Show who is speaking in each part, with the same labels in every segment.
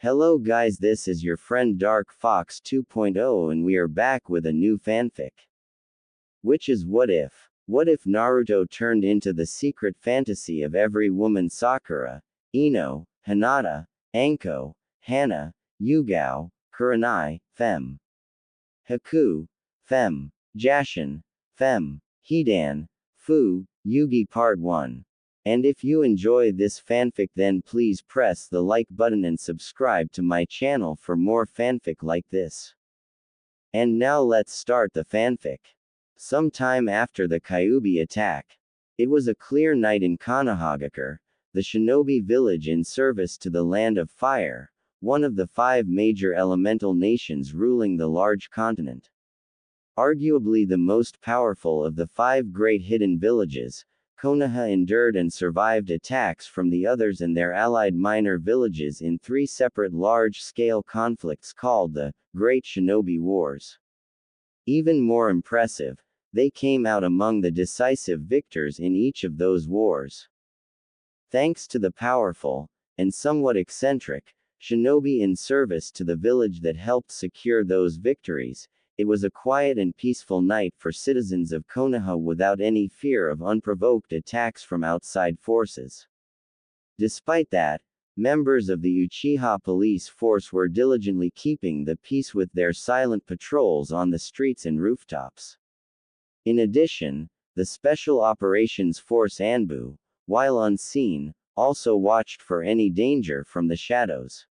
Speaker 1: Hello guys, this is your friend Dark Fox 2.0 and we are back with a new fanfic. Which is What If? What if Naruto turned into the secret fantasy of every woman Sakura, Ino, Hinata, Anko, Hana, Yugao, Kurenai, Fem. Haku, Fem. Jashin, Fem. Hidan, Fu, Yugi Part 1. And if you enjoy this fanfic then please press the like button and subscribe to my channel for more fanfic like this. And now let's start the fanfic. Sometime after the Kyuubi attack. It was a clear night in Konohagakure, the shinobi village in service to the Land of Fire, one of the 5 major elemental nations ruling the large continent. Arguably the most powerful of the 5 great hidden villages, Konoha endured and survived attacks from the others and their allied minor villages in 3 separate large-scale conflicts called the Great Shinobi Wars. Even more impressive, they came out among the decisive victors in each of those wars. Thanks to the powerful, and somewhat eccentric, shinobi in service to the village that helped secure those victories, it was a quiet and peaceful night for citizens of Konoha without any fear of unprovoked attacks from outside forces. Despite that, members of the Uchiha police force were diligently keeping the peace with their silent patrols on the streets and rooftops. In addition, the Special Operations Force Anbu, while unseen, also watched for any danger from the shadows.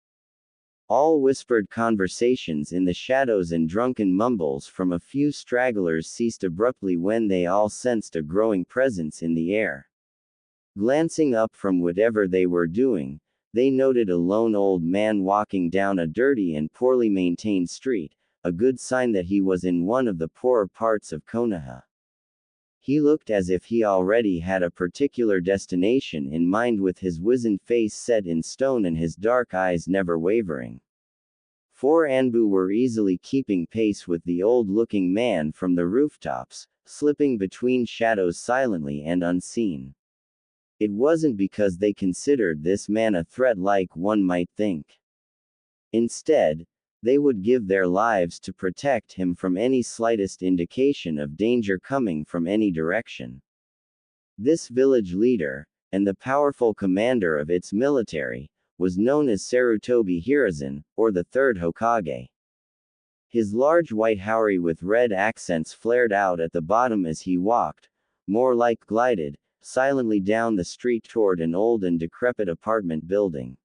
Speaker 1: All whispered conversations in the shadows and drunken mumbles from a few stragglers ceased abruptly when they all sensed a growing presence in the air. Glancing up from whatever they were doing, they noted a lone old man walking down a dirty and poorly maintained street, a good sign that he was in one of the poorer parts of Konoha. He looked as if he already had a particular destination in mind, with his wizened face set in stone and his dark eyes never wavering. 4 Anbu were easily keeping pace with the old-looking man from the rooftops, slipping between shadows silently and unseen. It wasn't because they considered this man a threat like one might think. Instead, they would give their lives to protect him from any slightest indication of danger coming from any direction. This village leader, and the powerful commander of its military, was known as Sarutobi Hiruzen, or the 3rd Hokage. His large white houri with red accents flared out at the bottom as he walked, more like glided, silently down the street toward an old and decrepit apartment building.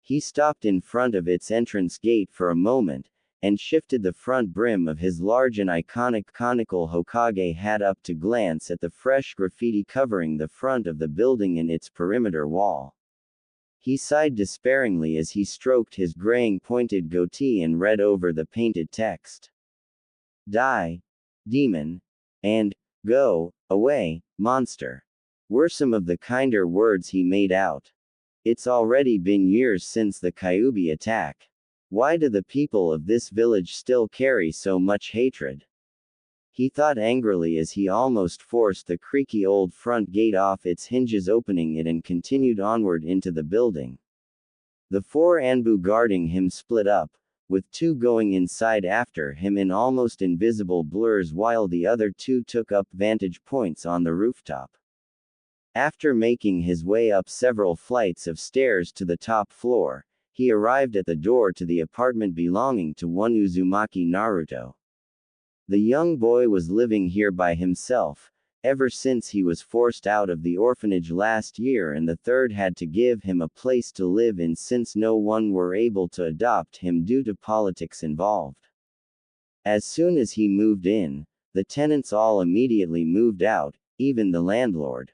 Speaker 1: He stopped in front of its entrance gate for a moment, and shifted the front brim of his large and iconic conical Hokage hat up to glance at the fresh graffiti covering the front of the building and its perimeter wall. He sighed despairingly as he stroked his graying pointed goatee and read over the painted text. Die, demon, and go away, monster, were some of the kinder words he made out. It's already been years since the Kyuubi attack. Why do the people of this village still carry so much hatred? He thought angrily as he almost forced the creaky old front gate off its hinges, opening it, and continued onward into the building. The 4 Anbu guarding him split up, with 2 going inside after him in almost invisible blurs while the other 2 took up vantage points on the rooftop. After making his way up several flights of stairs to the top floor, he arrived at the door to the apartment belonging to one Uzumaki Naruto. The young boy was living here by himself, ever since he was forced out of the orphanage last year, and the 3rd had to give him a place to live in since no one were able to adopt him due to politics involved. As soon as he moved in, the tenants all immediately moved out, even the landlord.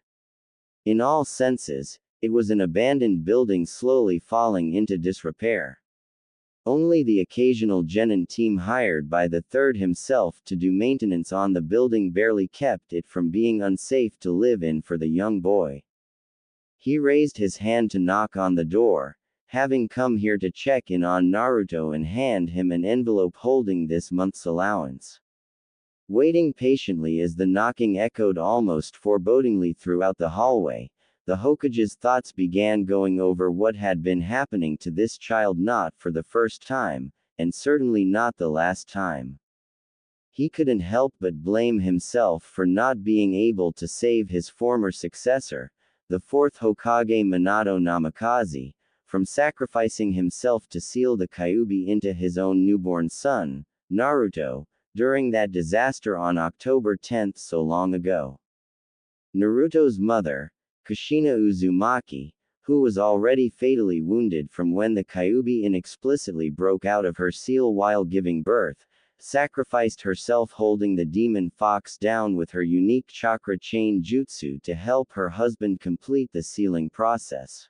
Speaker 1: In all senses, it was an abandoned building slowly falling into disrepair. Only the occasional genin team hired by the 3rd himself to do maintenance on the building barely kept it from being unsafe to live in for the young boy. He raised his hand to knock on the door, having come here to check in on Naruto and hand him an envelope holding this month's allowance. Waiting patiently as the knocking echoed almost forebodingly throughout the hallway, the Hokage's thoughts began going over what had been happening to this child, not for the first time, and certainly not the last time. He couldn't help but blame himself for not being able to save his former successor, the fourth Hokage Minato Namikaze, from sacrificing himself to seal the Kyuubi into his own newborn son, Naruto, during that disaster on October 10 so long ago. Naruto's mother, Kushina Uzumaki, who was already fatally wounded from when the Kyuubi inexplicitly broke out of her seal while giving birth, sacrificed herself holding the demon fox down with her unique chakra chain jutsu to help her husband complete the sealing process.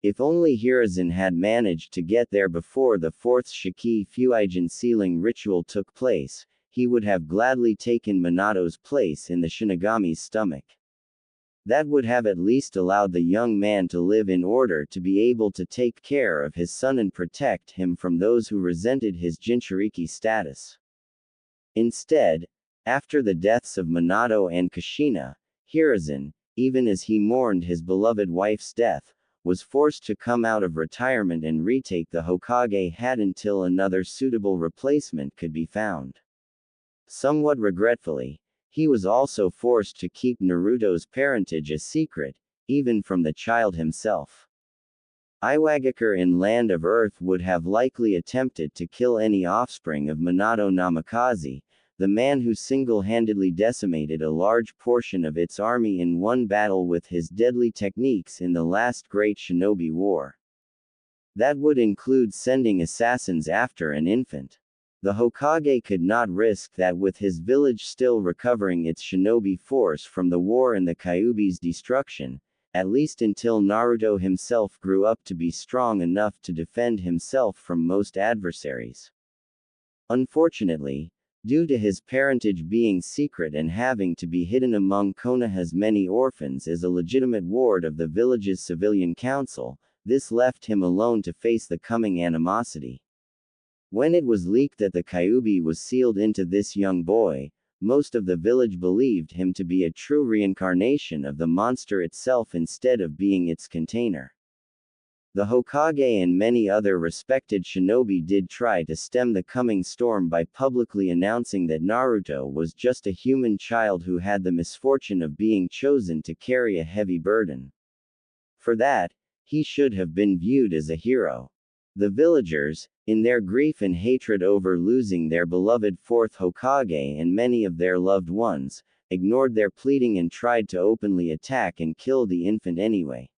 Speaker 1: If only Hiruzen had managed to get there before the fourth Shiki Fuijin sealing ritual took place, he would have gladly taken Minato's place in the Shinigami's stomach. That would have at least allowed the young man to live in order to be able to take care of his son and protect him from those who resented his Jinchuriki status. Instead, after the deaths of Minato and Kushina, Hiruzen, even as he mourned his beloved wife's death, was forced to come out of retirement and retake the Hokage hat until another suitable replacement could be found. Somewhat regretfully, he was also forced to keep Naruto's parentage a secret, even from the child himself. Iwagakure in Land of Earth would have likely attempted to kill any offspring of Minato Namikaze, the man who single-handedly decimated a large portion of its army in one battle with his deadly techniques in the last Great Shinobi War. That would include sending assassins after an infant. The Hokage could not risk that with his village still recovering its shinobi force from the war and the Kyuubi's destruction, at least until Naruto himself grew up to be strong enough to defend himself from most adversaries. Unfortunately, due to his parentage being secret and having to be hidden among Konoha's many orphans as a legitimate ward of the village's civilian council, this left him alone to face the coming animosity. When it was leaked that the Kyuubi was sealed into this young boy, most of the village believed him to be a true reincarnation of the monster itself instead of being its container. The Hokage and many other respected shinobi did try to stem the coming storm by publicly announcing that Naruto was just a human child who had the misfortune of being chosen to carry a heavy burden. For that, he should have been viewed as a hero. The villagers, in their grief and hatred over losing their beloved fourth Hokage and many of their loved ones, ignored their pleading and tried to openly attack and kill the infant anyway.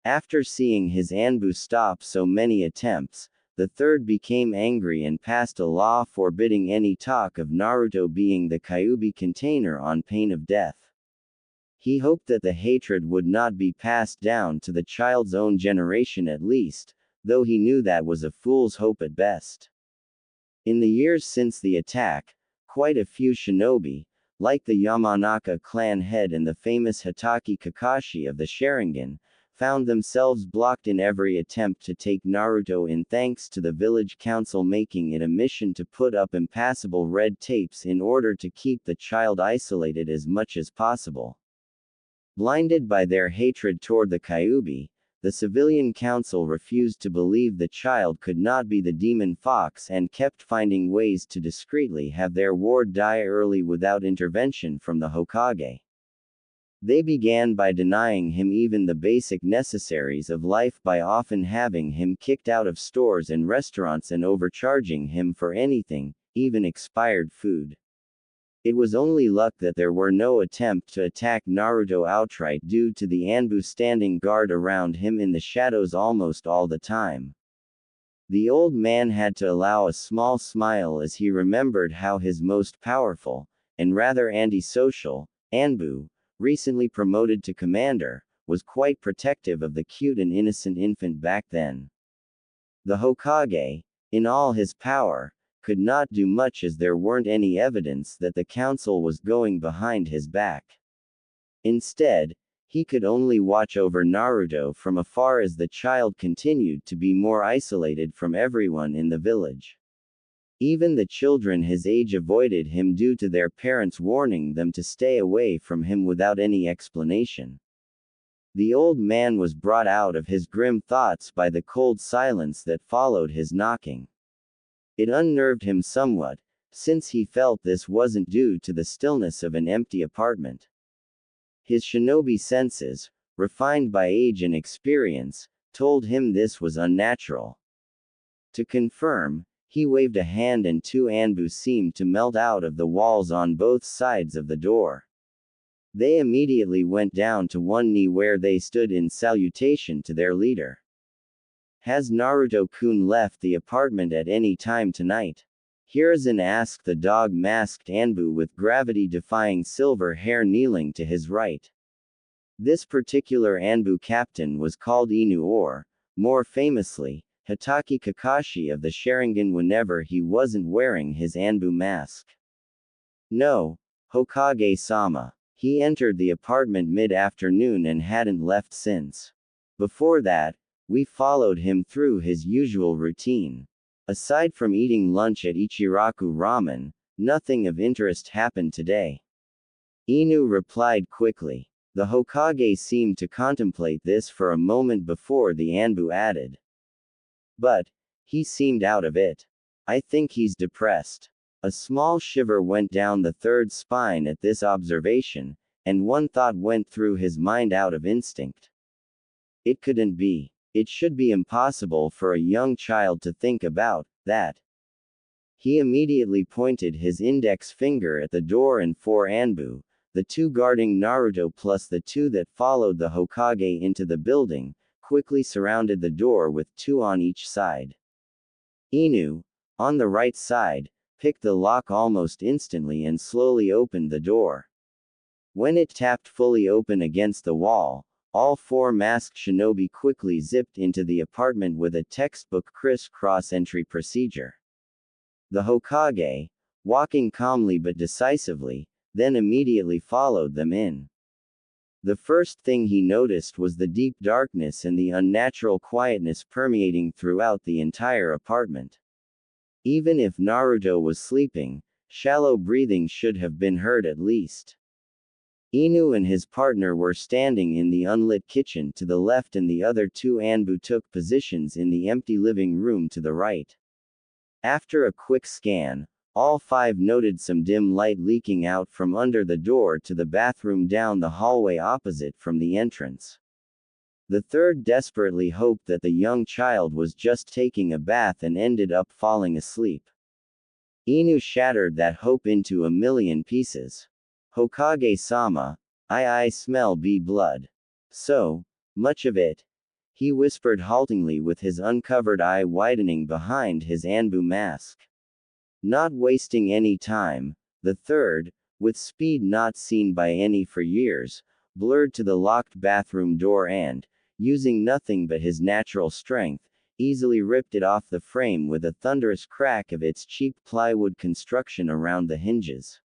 Speaker 1: After seeing his Anbu stop so many attempts, the third became angry and passed a law forbidding any talk of Naruto being the Kyuubi container on pain of death. He hoped that the hatred would not be passed down to the child's own generation at least, though he knew that was a fool's hope at best. In the years since the attack, quite a few shinobi, like the Yamanaka clan head and the famous Hitaki Kakashi of the Sharingan, found themselves blocked in every attempt to take Naruto in thanks to the village council making it a mission to put up impassable red tapes in order to keep the child isolated as much as possible. Blinded by their hatred toward the Kyuubi, the civilian council refused to believe the child could not be the demon fox and kept finding ways to discreetly have their ward die early without intervention from the Hokage. They began by denying him even the basic necessaries of life by often having him kicked out of stores and restaurants and overcharging him for anything, even expired food. It was only luck that there were no attempts to attack Naruto outright due to the Anbu standing guard around him in the shadows almost all the time. The old man had to allow a small smile as he remembered how his most powerful, and rather antisocial, Anbu, recently promoted to commander, was quite protective of the cute and innocent infant back then. The Hokage, in all his power, could not do much as there weren't any evidence that the council was going behind his back. Instead, he could only watch over Naruto from afar as the child continued to be more isolated from everyone in the village. Even the children his age avoided him due to their parents warning them to stay away from him without any explanation. The old man was brought out of his grim thoughts by the cold silence that followed his knocking. It unnerved him somewhat, since he felt this wasn't due to the stillness of an empty apartment. His shinobi senses, refined by age and experience, told him this was unnatural. To confirm, he waved a hand and two anbu seemed to melt out of the walls on both sides of the door. They immediately went down to one knee where they stood in salutation to their leader. Has Naruto-kun left the apartment at any time tonight? Hiruzen asked the dog-masked anbu with gravity-defying silver hair kneeling to his right. This particular anbu captain was called Inu or, more famously, Hitaki Kakashi of the Sharingan whenever he wasn't wearing his anbu mask. No, Hokage-sama. He entered the apartment mid-afternoon and hadn't left since. Before that, we followed him through his usual routine. Aside from eating lunch at Ichiraku Ramen, nothing of interest happened today. Inu replied quickly. The Hokage seemed to contemplate this for a moment before the Anbu added. But, he seemed out of it. I think he's depressed. A small shiver went down the third spine at this observation, and one thought went through his mind out of instinct. It couldn't be. It should be impossible for a young child to think about that. He immediately pointed his index finger at the door and four anbu, the two guarding Naruto plus the two that followed the Hokage into the building, quickly surrounded the door with two on each side. Inu, on the right side, picked the lock almost instantly and slowly opened the door. When it tapped fully open against the wall, all four masked shinobi quickly zipped into the apartment with a textbook criss-cross entry procedure. The Hokage, walking calmly but decisively, then immediately followed them in. The first thing he noticed was the deep darkness and the unnatural quietness permeating throughout the entire apartment. Even if Naruto was sleeping, shallow breathing should have been heard at least. Inu and his partner were standing in the unlit kitchen to the left and the other two anbu took positions in the empty living room to the right. After a quick scan, all five noted some dim light leaking out from under the door to the bathroom down the hallway opposite from the entrance. The third desperately hoped that the young child was just taking a bath and ended up falling asleep. Inu shattered that hope into a million pieces. Hokage-sama, I smell blood. So, much of it? He whispered haltingly with his uncovered eye widening behind his anbu mask. Not wasting any time, the third, with speed not seen by any for years, blurred to the locked bathroom door and, using nothing but his natural strength, easily ripped it off the frame with a thunderous crack of its cheap plywood construction around the hinges.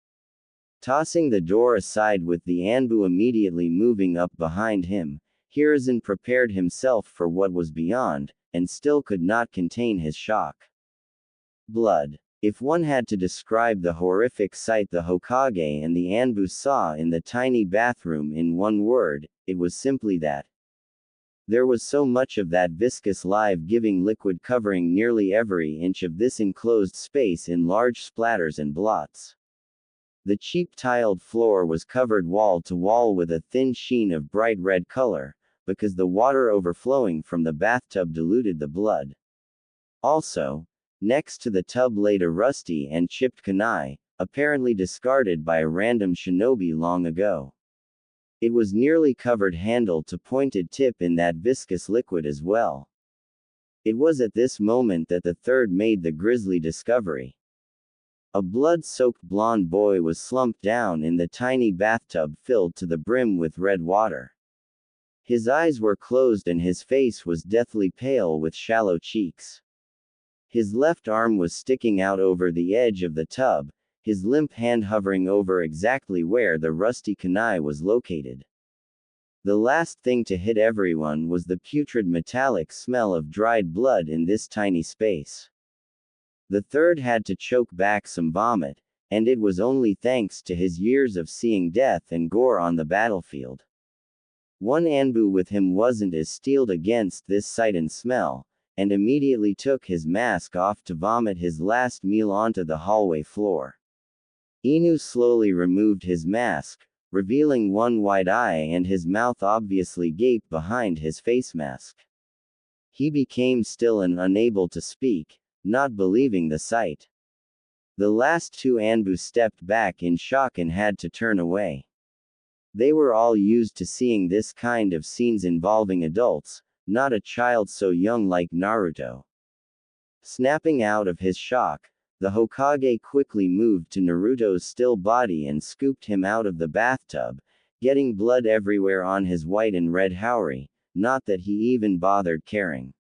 Speaker 1: Tossing the door aside with the anbu immediately moving up behind him, Hiruzen prepared himself for what was beyond, and still could not contain his shock. Blood. If one had to describe the horrific sight the Hokage and the anbu saw in the tiny bathroom in one word, it was simply that. There was so much of that viscous life-giving liquid covering nearly every inch of this enclosed space in large splatters and blots. The cheap tiled floor was covered wall to wall with a thin sheen of bright red color, because the water overflowing from the bathtub diluted the blood. Also, next to the tub laid a rusty and chipped kunai, apparently discarded by a random shinobi long ago. It was nearly covered handle to pointed tip in that viscous liquid as well. It was at this moment that the third made the grisly discovery. A blood-soaked blonde boy was slumped down in the tiny bathtub filled to the brim with red water. His eyes were closed and his face was deathly pale with shallow cheeks. His left arm was sticking out over the edge of the tub, his limp hand hovering over exactly where the rusty kunai was located. The last thing to hit everyone was the putrid metallic smell of dried blood in this tiny space. The third had to choke back some vomit, and it was only thanks to his years of seeing death and gore on the battlefield. One Anbu with him wasn't as steeled against this sight and smell, and immediately took his mask off to vomit his last meal onto the hallway floor. Inu slowly removed his mask, revealing one wide eye and his mouth obviously gaped behind his face mask. He became still and unable to speak, not believing the sight. The last two Anbu stepped back in shock and had to turn away. They were all used to seeing this kind of scenes involving adults, not a child so young like Naruto. Snapping out of his shock, the Hokage quickly moved to Naruto's still body and scooped him out of the bathtub, getting blood everywhere on his white and red haori, not that he even bothered caring.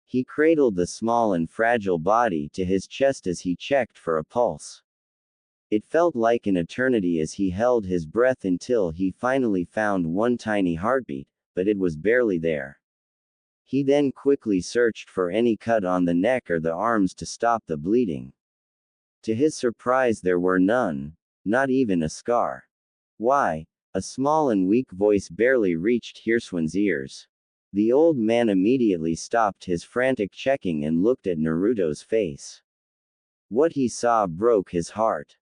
Speaker 1: He cradled the small and fragile body to his chest as he checked for a pulse. It felt like an eternity as he held his breath until he finally found one tiny heartbeat, but it was barely there. He then quickly searched for any cut on the neck or the arms to stop the bleeding. To his surprise, there were none, not even a scar. Why? A small and weak voice barely reached Hirsuan's ears. The old man immediately stopped his frantic checking and looked at Naruto's face. What he saw broke his heart.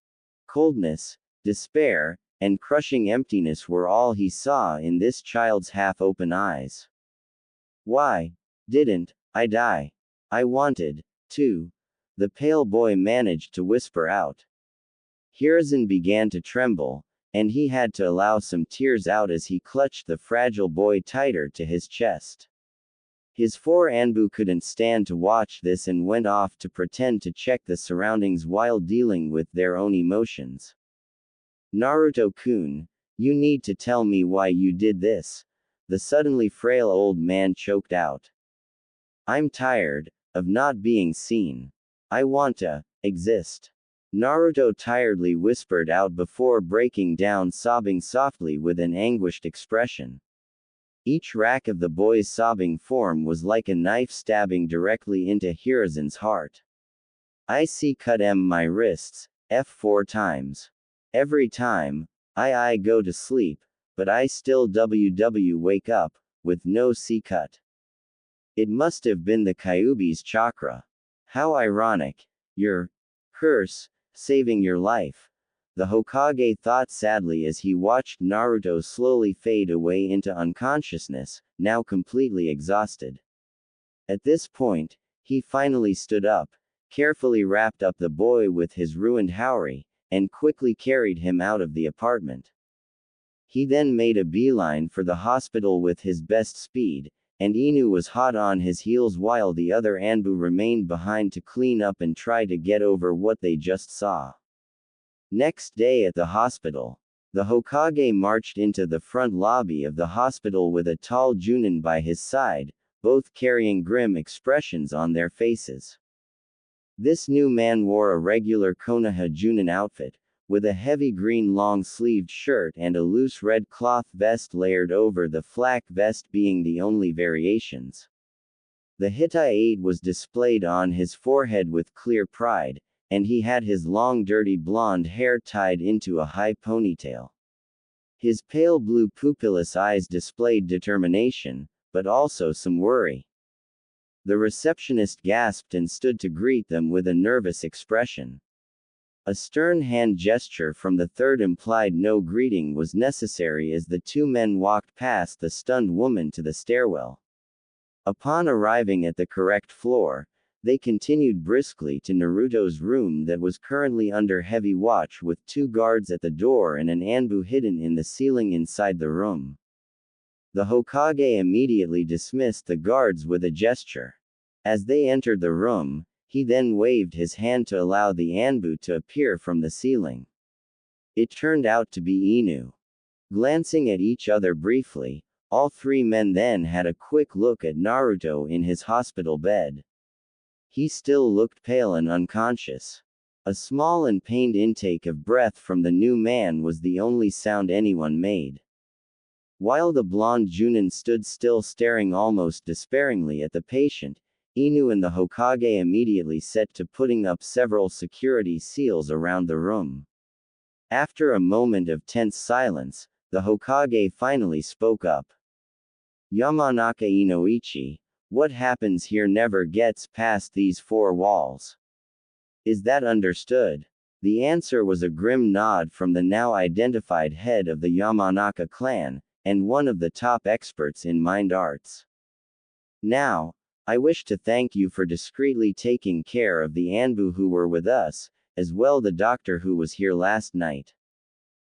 Speaker 1: Coldness, despair, and crushing emptiness were all he saw in this child's half-open eyes. Why didn't I die? I wanted to. The pale boy managed to whisper out. Hiruzen began to tremble, and he had to allow some tears out as he clutched the fragile boy tighter to his chest. His four Anbu couldn't stand to watch this and went off to pretend to check the surroundings while dealing with their own emotions. Naruto-kun, you need to tell me why you did this, the suddenly frail old man choked out. I'm tired of not being seen. I want to exist. Naruto tiredly whispered out before breaking down sobbing softly with an anguished expression. Each rack of the boy's sobbing form was like a knife stabbing directly into Hiruzen's heart. I see cut my wrists, F4 times. Every time, I go to sleep, but I still wake up, with no C cut. It must have been the Kyuubi's chakra. How ironic. Your curse, saving your life. The Hokage thought sadly as he watched Naruto slowly fade away into unconsciousness, now completely exhausted. At this point, he finally stood up, carefully wrapped up the boy with his ruined haori, and quickly carried him out of the apartment. He then made a beeline for the hospital with his best speed, and Inu was hot on his heels while the other Anbu remained behind to clean up and try to get over what they just saw. Next day at the hospital, the Hokage marched into the front lobby of the hospital with a tall Junin by his side, both carrying grim expressions on their faces. This new man wore a regular Konoha Junin outfit, with a heavy green long-sleeved shirt and a loose red cloth vest layered over the flak vest being the only variations. The Hitai-8 was displayed on his forehead with clear pride, and he had his long dirty blonde hair tied into a high ponytail. His pale blue pupilless eyes displayed determination, but also some worry. The receptionist gasped and stood to greet them with a nervous expression. A stern hand gesture from the third implied no greeting was necessary as the two men walked past the stunned woman to the stairwell. Upon arriving at the correct floor, they continued briskly to Naruto's room that was currently under heavy watch with two guards at the door and an Anbu hidden in the ceiling inside the room. The Hokage immediately dismissed the guards with a gesture. As they entered the room, he then waved his hand to allow the Anbu to appear from the ceiling. It turned out to be Inu. Glancing at each other briefly, all three men then had a quick look at Naruto in his hospital bed. He still looked pale and unconscious. A small and pained intake of breath from the new man was the only sound anyone made. While the blonde Junin stood still staring almost despairingly at the patient, Inu and the Hokage immediately set to putting up several security seals around the room. After a moment of tense silence, the Hokage finally spoke up. Yamanaka Inoichi, what happens here never gets past these four walls. Is that understood? The answer was a grim nod from the now identified head of the Yamanaka clan, and one of the top experts in mind arts. Now, I wish to thank you for discreetly taking care of the Anbu who were with us, as well the doctor who was here last night.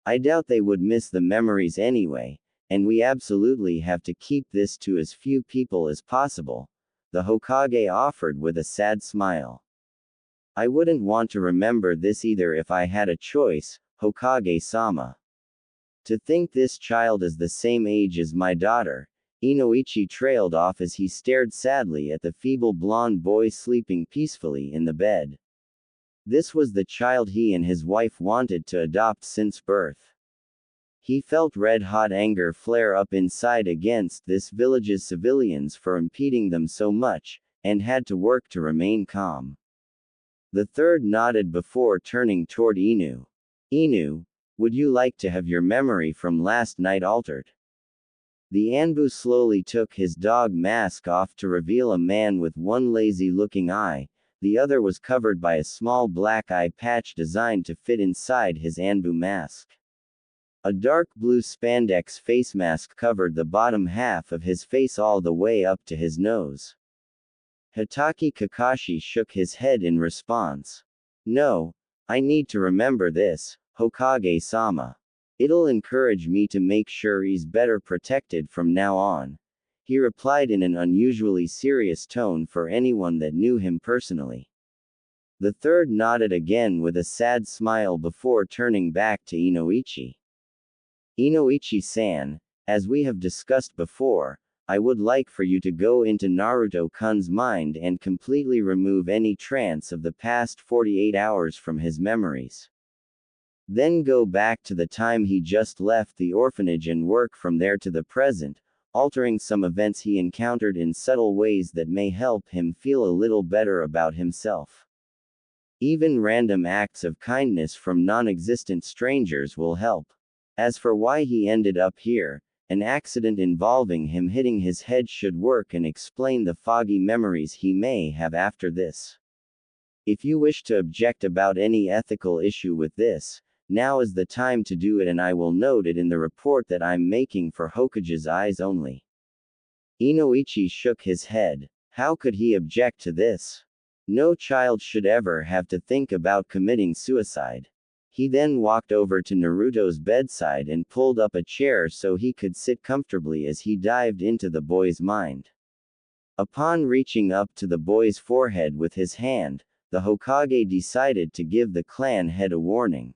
Speaker 1: I doubt they would miss the memories anyway, and we absolutely have to keep this to as few people as possible, the Hokage offered with a sad smile. I wouldn't want to remember this either if I had a choice, Hokage-sama. To think this child is the same age as my daughter, Inoichi trailed off as he stared sadly at the feeble blonde boy sleeping peacefully in the bed. This was the child he and his wife wanted to adopt since birth. He felt red-hot anger flare up inside against this village's civilians for impeding them so much, and had to work to remain calm. The third nodded before turning toward Inu. Inu, would you like to have your memory from last night altered? The Anbu slowly took his dog mask off to reveal a man with one lazy-looking eye, the other was covered by a small black eye patch designed to fit inside his Anbu mask. A dark blue spandex face mask covered the bottom half of his face all the way up to his nose. Hitaki Kakashi shook his head in response. No, I need to remember this, Hokage-sama. It'll encourage me to make sure he's better protected from now on, he replied in an unusually serious tone for anyone that knew him personally. The third nodded again with a sad smile before turning back to Inoichi. Inoichi-san, as we have discussed before, I would like for you to go into Naruto-kun's mind and completely remove any trance of the past 48 hours from his memories. Then go back to the time he just left the orphanage and work from there to the present, altering some events he encountered in subtle ways that may help him feel a little better about himself. Even random acts of kindness from non-existent strangers will help. As for why he ended up here, an accident involving him hitting his head should work and explain the foggy memories he may have after this. If you wish to object about any ethical issue with this, now is the time to do it, and I will note it in the report that I'm making for Hokage's eyes only. Inoichi shook his head. How could he object to this? No child should ever have to think about committing suicide. He then walked over to Naruto's bedside and pulled up a chair so he could sit comfortably as he dived into the boy's mind. Upon reaching up to the boy's forehead with his hand, the Hokage decided to give the clan head a warning.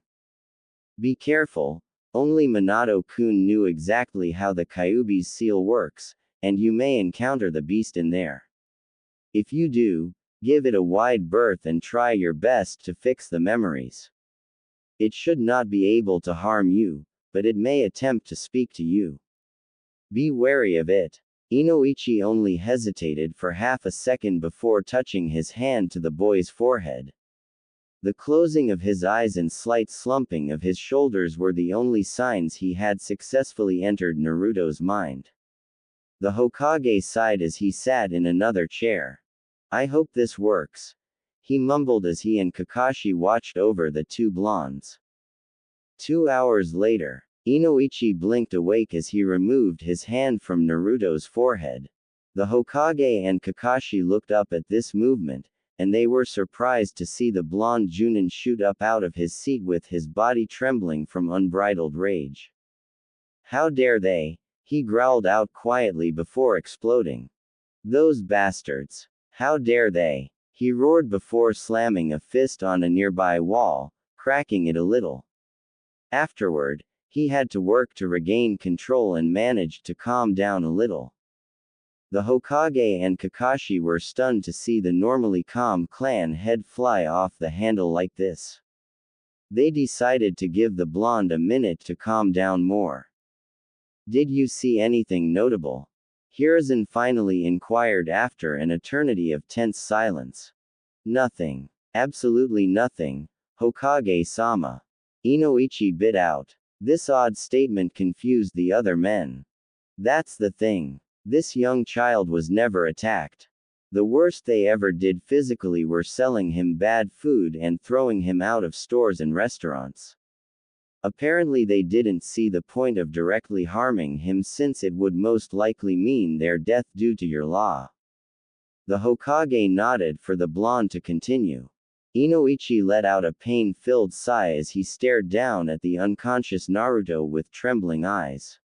Speaker 1: Be careful, only Minato-kun knew exactly how the Kyuubi's seal works, and you may encounter the beast in there. If you do, give it a wide berth and try your best to fix the memories. It should not be able to harm you, but it may attempt to speak to you. Be wary of it. Inoichi only hesitated for half a second before touching his hand to the boy's forehead. The closing of his eyes and slight slumping of his shoulders were the only signs he had successfully entered Naruto's mind. The Hokage sighed as he sat in another chair. I hope this works, he mumbled as he and Kakashi watched over the two blondes. 2 hours later, Inoichi blinked awake as he removed his hand from Naruto's forehead. The Hokage and Kakashi looked up at this movement, and they were surprised to see the blonde Junin shoot up out of his seat with his body trembling from unbridled rage. How dare they? He growled out quietly before exploding. Those bastards! How dare they? He roared before slamming a fist on a nearby wall, cracking it a little. Afterward, he had to work to regain control and managed to calm down a little. The Hokage and Kakashi were stunned to see the normally calm clan head fly off the handle like this. They decided to give the blonde a minute to calm down more. Did you see anything notable? Hiruzen finally inquired after an eternity of tense silence. Nothing. Absolutely nothing, Hokage-sama. Inoichi bit out. This odd statement confused the other men. That's the thing. This young child was never attacked. The worst they ever did physically were selling him bad food and throwing him out of stores and restaurants. Apparently they didn't see the point of directly harming him since it would most likely mean their death due to your law. The Hokage nodded for the blonde to continue. Inoichi let out a pain-filled sigh as he stared down at the unconscious Naruto with trembling eyes.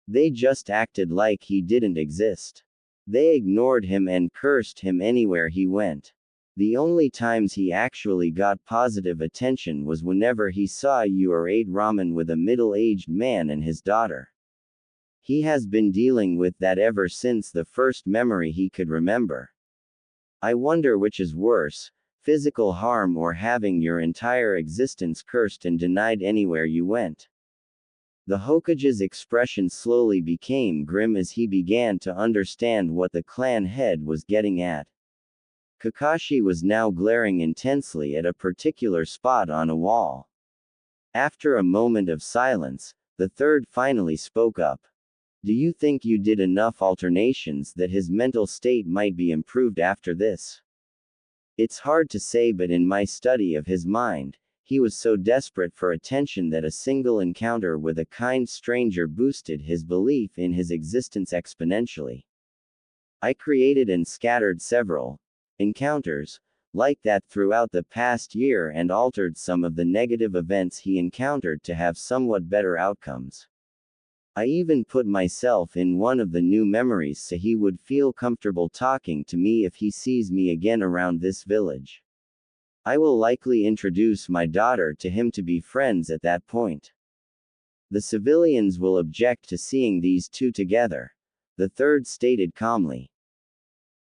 Speaker 1: They just acted like he didn't exist. They ignored him and cursed him anywhere he went. The only times he actually got positive attention was whenever he saw you or ate ramen with a middle-aged man and his daughter. He has been dealing with that ever since the first memory he could remember. I wonder which is worse, physical harm or having your entire existence cursed and denied anywhere you went. The Hokage's expression slowly became grim as he began to understand what the clan head was getting at. Kakashi was now glaring intensely at a particular spot on a wall. After a moment of silence, the third finally spoke up. Do you think you did enough alternations that his mental state might be improved after this? It's hard to say, but in my study of his mind, he was so desperate for attention that a single encounter with a kind stranger boosted his belief in his existence exponentially. I created and scattered several encounters like that throughout the past year and altered some of the negative events he encountered to have somewhat better outcomes. I even put myself in one of the new memories so he would feel comfortable talking to me if he sees me again around this village. I will likely introduce my daughter to him to be friends at that point. The civilians will object to seeing these two together, the third stated calmly.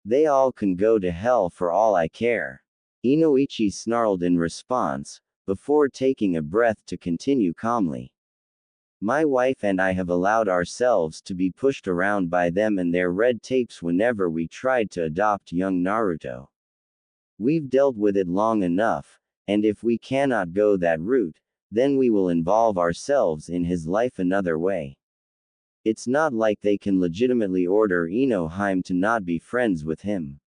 Speaker 1: They all can go to hell for all I care. Inoichi snarled in response, before taking a breath to continue calmly. My wife and I have allowed ourselves to be pushed around by them and their red tapes whenever we tried to adopt young Naruto. We've dealt with it long enough, and if we cannot go that route, then we will involve ourselves in his life another way. It's not like they can legitimately order Inohime to not be friends with him.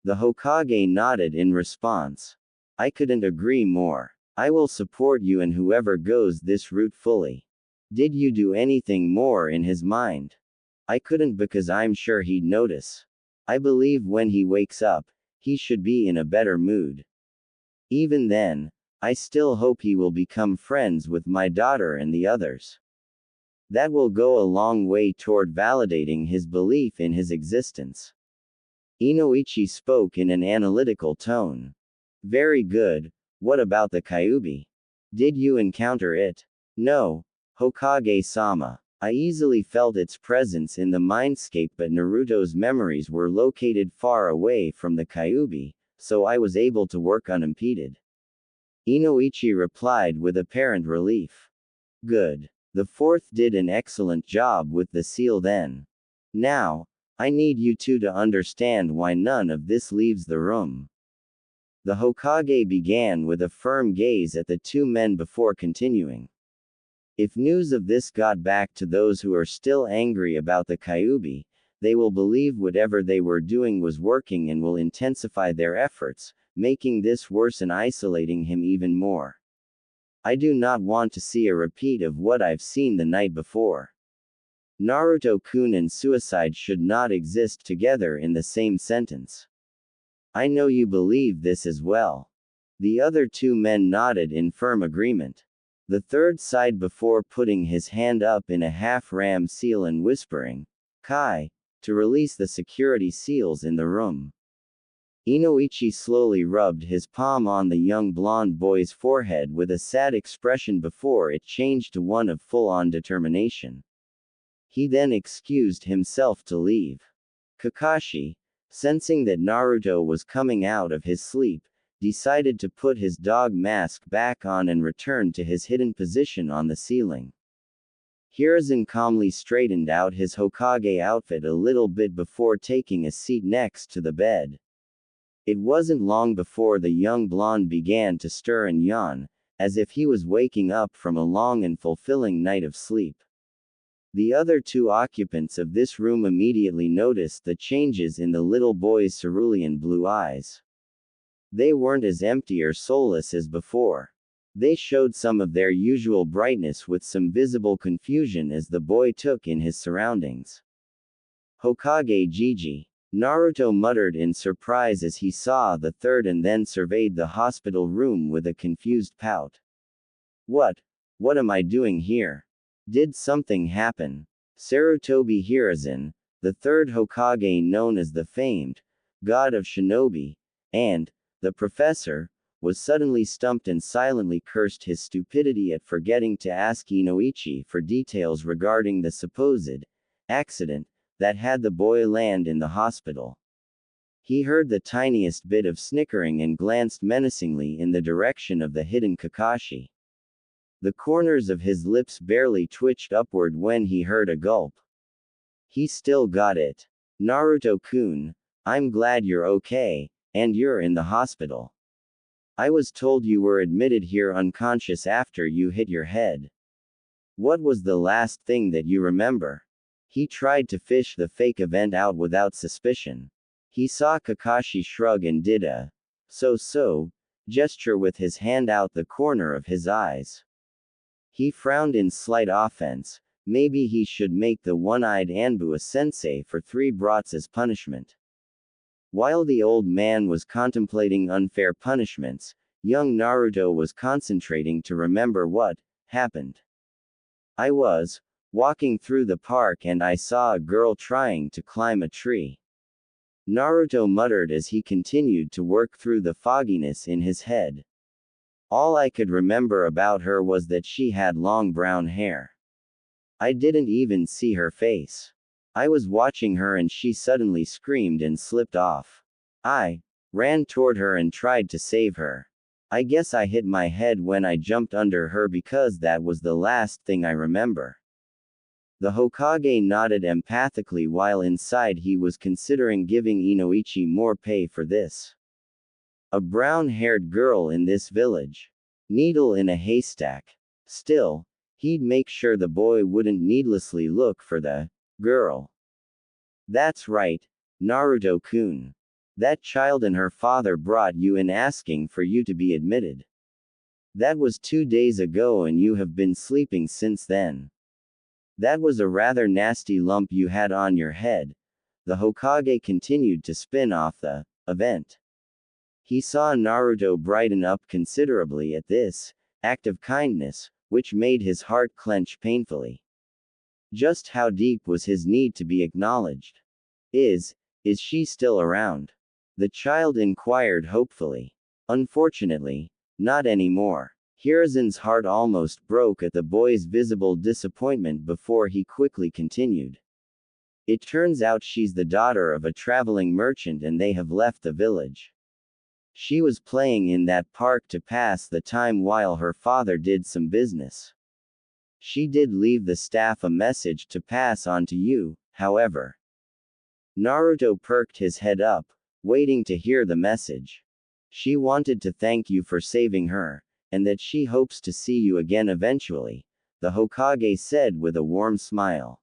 Speaker 1: The Hokage nodded in response. I couldn't agree more. I will support you and whoever goes this route fully. Did you do anything more in his mind? I couldn't because I'm sure he'd notice. I believe when he wakes up, he should be in a better mood. Even then, I still hope he will become friends with my daughter and the others. That will go a long way toward validating his belief in his existence. Inoichi spoke in an analytical tone. Very good, what about the Kyuubi? Did you encounter it? No, Hokage-sama. I easily felt its presence in the mindscape, but Naruto's memories were located far away from the Kyuubi, so I was able to work unimpeded. Inoichi replied with apparent relief. Good. The fourth did an excellent job with the seal then. Now, I need you two to understand why none of this leaves the room. The Hokage began with a firm gaze at the two men before continuing. If news of this got back to those who are still angry about the Kyuubi, they will believe whatever they were doing was working and will intensify their efforts, making this worse and isolating him even more. I do not want to see a repeat of what I've seen the night before. Naruto-kun and suicide should not exist together in the same sentence. I know you believe this as well. The other two men nodded in firm agreement. The third sighed before putting his hand up in a half-ram seal and whispering, Kai, to release the security seals in the room. Inoichi slowly rubbed his palm on the young blonde boy's forehead with a sad expression before it changed to one of full-on determination. He then excused himself to leave. Kakashi, sensing that Naruto was coming out of his sleep, decided to put his dog mask back on and return to his hidden position on the ceiling. Hiruzen calmly straightened out his Hokage outfit a little bit before taking a seat next to the bed. It wasn't long before the young blonde began to stir and yawn, as if he was waking up from a long and fulfilling night of sleep. The other two occupants of this room immediately noticed the changes in the little boy's cerulean blue eyes. They weren't as empty or soulless as before. They showed some of their usual brightness with some visible confusion as the boy took in his surroundings. Hokage Gigi. Naruto muttered in surprise as he saw the third and then surveyed the hospital room with a confused pout. What am I doing here? Did something happen? Sarutobi Hiruzen, the third Hokage known as the famed god of shinobi, and the professor, was suddenly stumped and silently cursed his stupidity at forgetting to ask Inoichi for details regarding the supposed accident that had the boy land in the hospital. He heard the tiniest bit of snickering and glanced menacingly in the direction of the hidden Kakashi. The corners of his lips barely twitched upward when he heard a gulp. He still got it. Naruto-kun, I'm glad you're okay, and you're in the hospital. I was told you were admitted here unconscious after you hit your head. What was the last thing that you remember? He tried to fish the fake event out without suspicion. He saw Kakashi shrug and did a so gesture with his hand out the corner of his eyes. He frowned in slight offense. Maybe he should make the one-eyed Anbu a sensei for 3 brats as punishment. While the old man was contemplating unfair punishments, young Naruto was concentrating to remember what happened. I was walking through the park and I saw a girl trying to climb a tree. Naruto muttered as he continued to work through the fogginess in his head. All I could remember about her was that she had long brown hair. I didn't even see her face. I was watching her and she suddenly screamed and slipped off. I ran toward her and tried to save her. I guess I hit my head when I jumped under her because that was the last thing I remember. The Hokage nodded empathically while inside he was considering giving Inoichi more pay for this. A brown-haired girl in this village. Needle in a haystack. Still, he'd make sure the boy wouldn't needlessly look for the girl. That's right, Naruto-kun. That child and her father brought you in asking for you to be admitted. That was 2 days ago and you have been sleeping since then. That was a rather nasty lump you had on your head. The Hokage continued to spin off the event. He saw Naruto brighten up considerably at this act of kindness, which made his heart clench painfully. Just how deep was his need to be acknowledged? Is she still around? The child inquired hopefully. Unfortunately, not anymore. Hiruzen's heart almost broke at the boy's visible disappointment before he quickly continued. It turns out she's the daughter of a traveling merchant and they have left the village. She was playing in that park to pass the time while her father did some business. She did leave the staff a message to pass on to you, however. Naruto perked his head up, waiting to hear the message. She wanted to thank you for saving her, and that she hopes to see you again eventually, the Hokage said with a warm smile.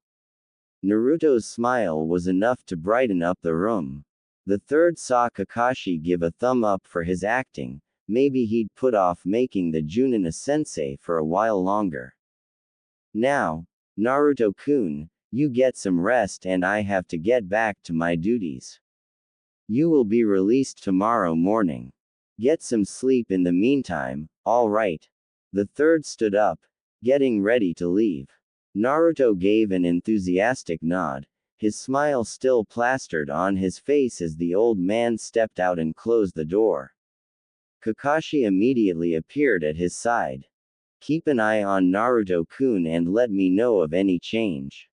Speaker 1: Naruto's smile was enough to brighten up the room. The third saw Kakashi give a thumb up for his acting. Maybe he'd put off making the Junin a sensei for a while longer. Now, Naruto-kun, you get some rest and I have to get back to my duties. You will be released tomorrow morning. Get some sleep in the meantime, all right. The third stood up, getting ready to leave. Naruto gave an enthusiastic nod, his smile still plastered on his face as the old man stepped out and closed the door. Kakashi immediately appeared at his side. Keep an eye on Naruto-kun and let me know of any change.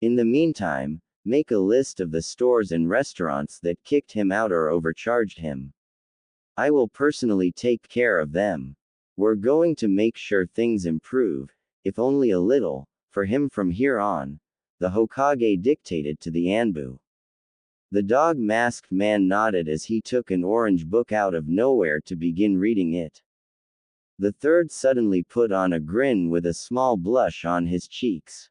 Speaker 1: In the meantime, make a list of the stores and restaurants that kicked him out or overcharged him. I will personally take care of them. We're going to make sure things improve, if only a little, for him from here on, the Hokage dictated to the Anbu. The dog-masked man nodded as he took an orange book out of nowhere to begin reading it. The third suddenly put on a grin with a small blush on his cheeks.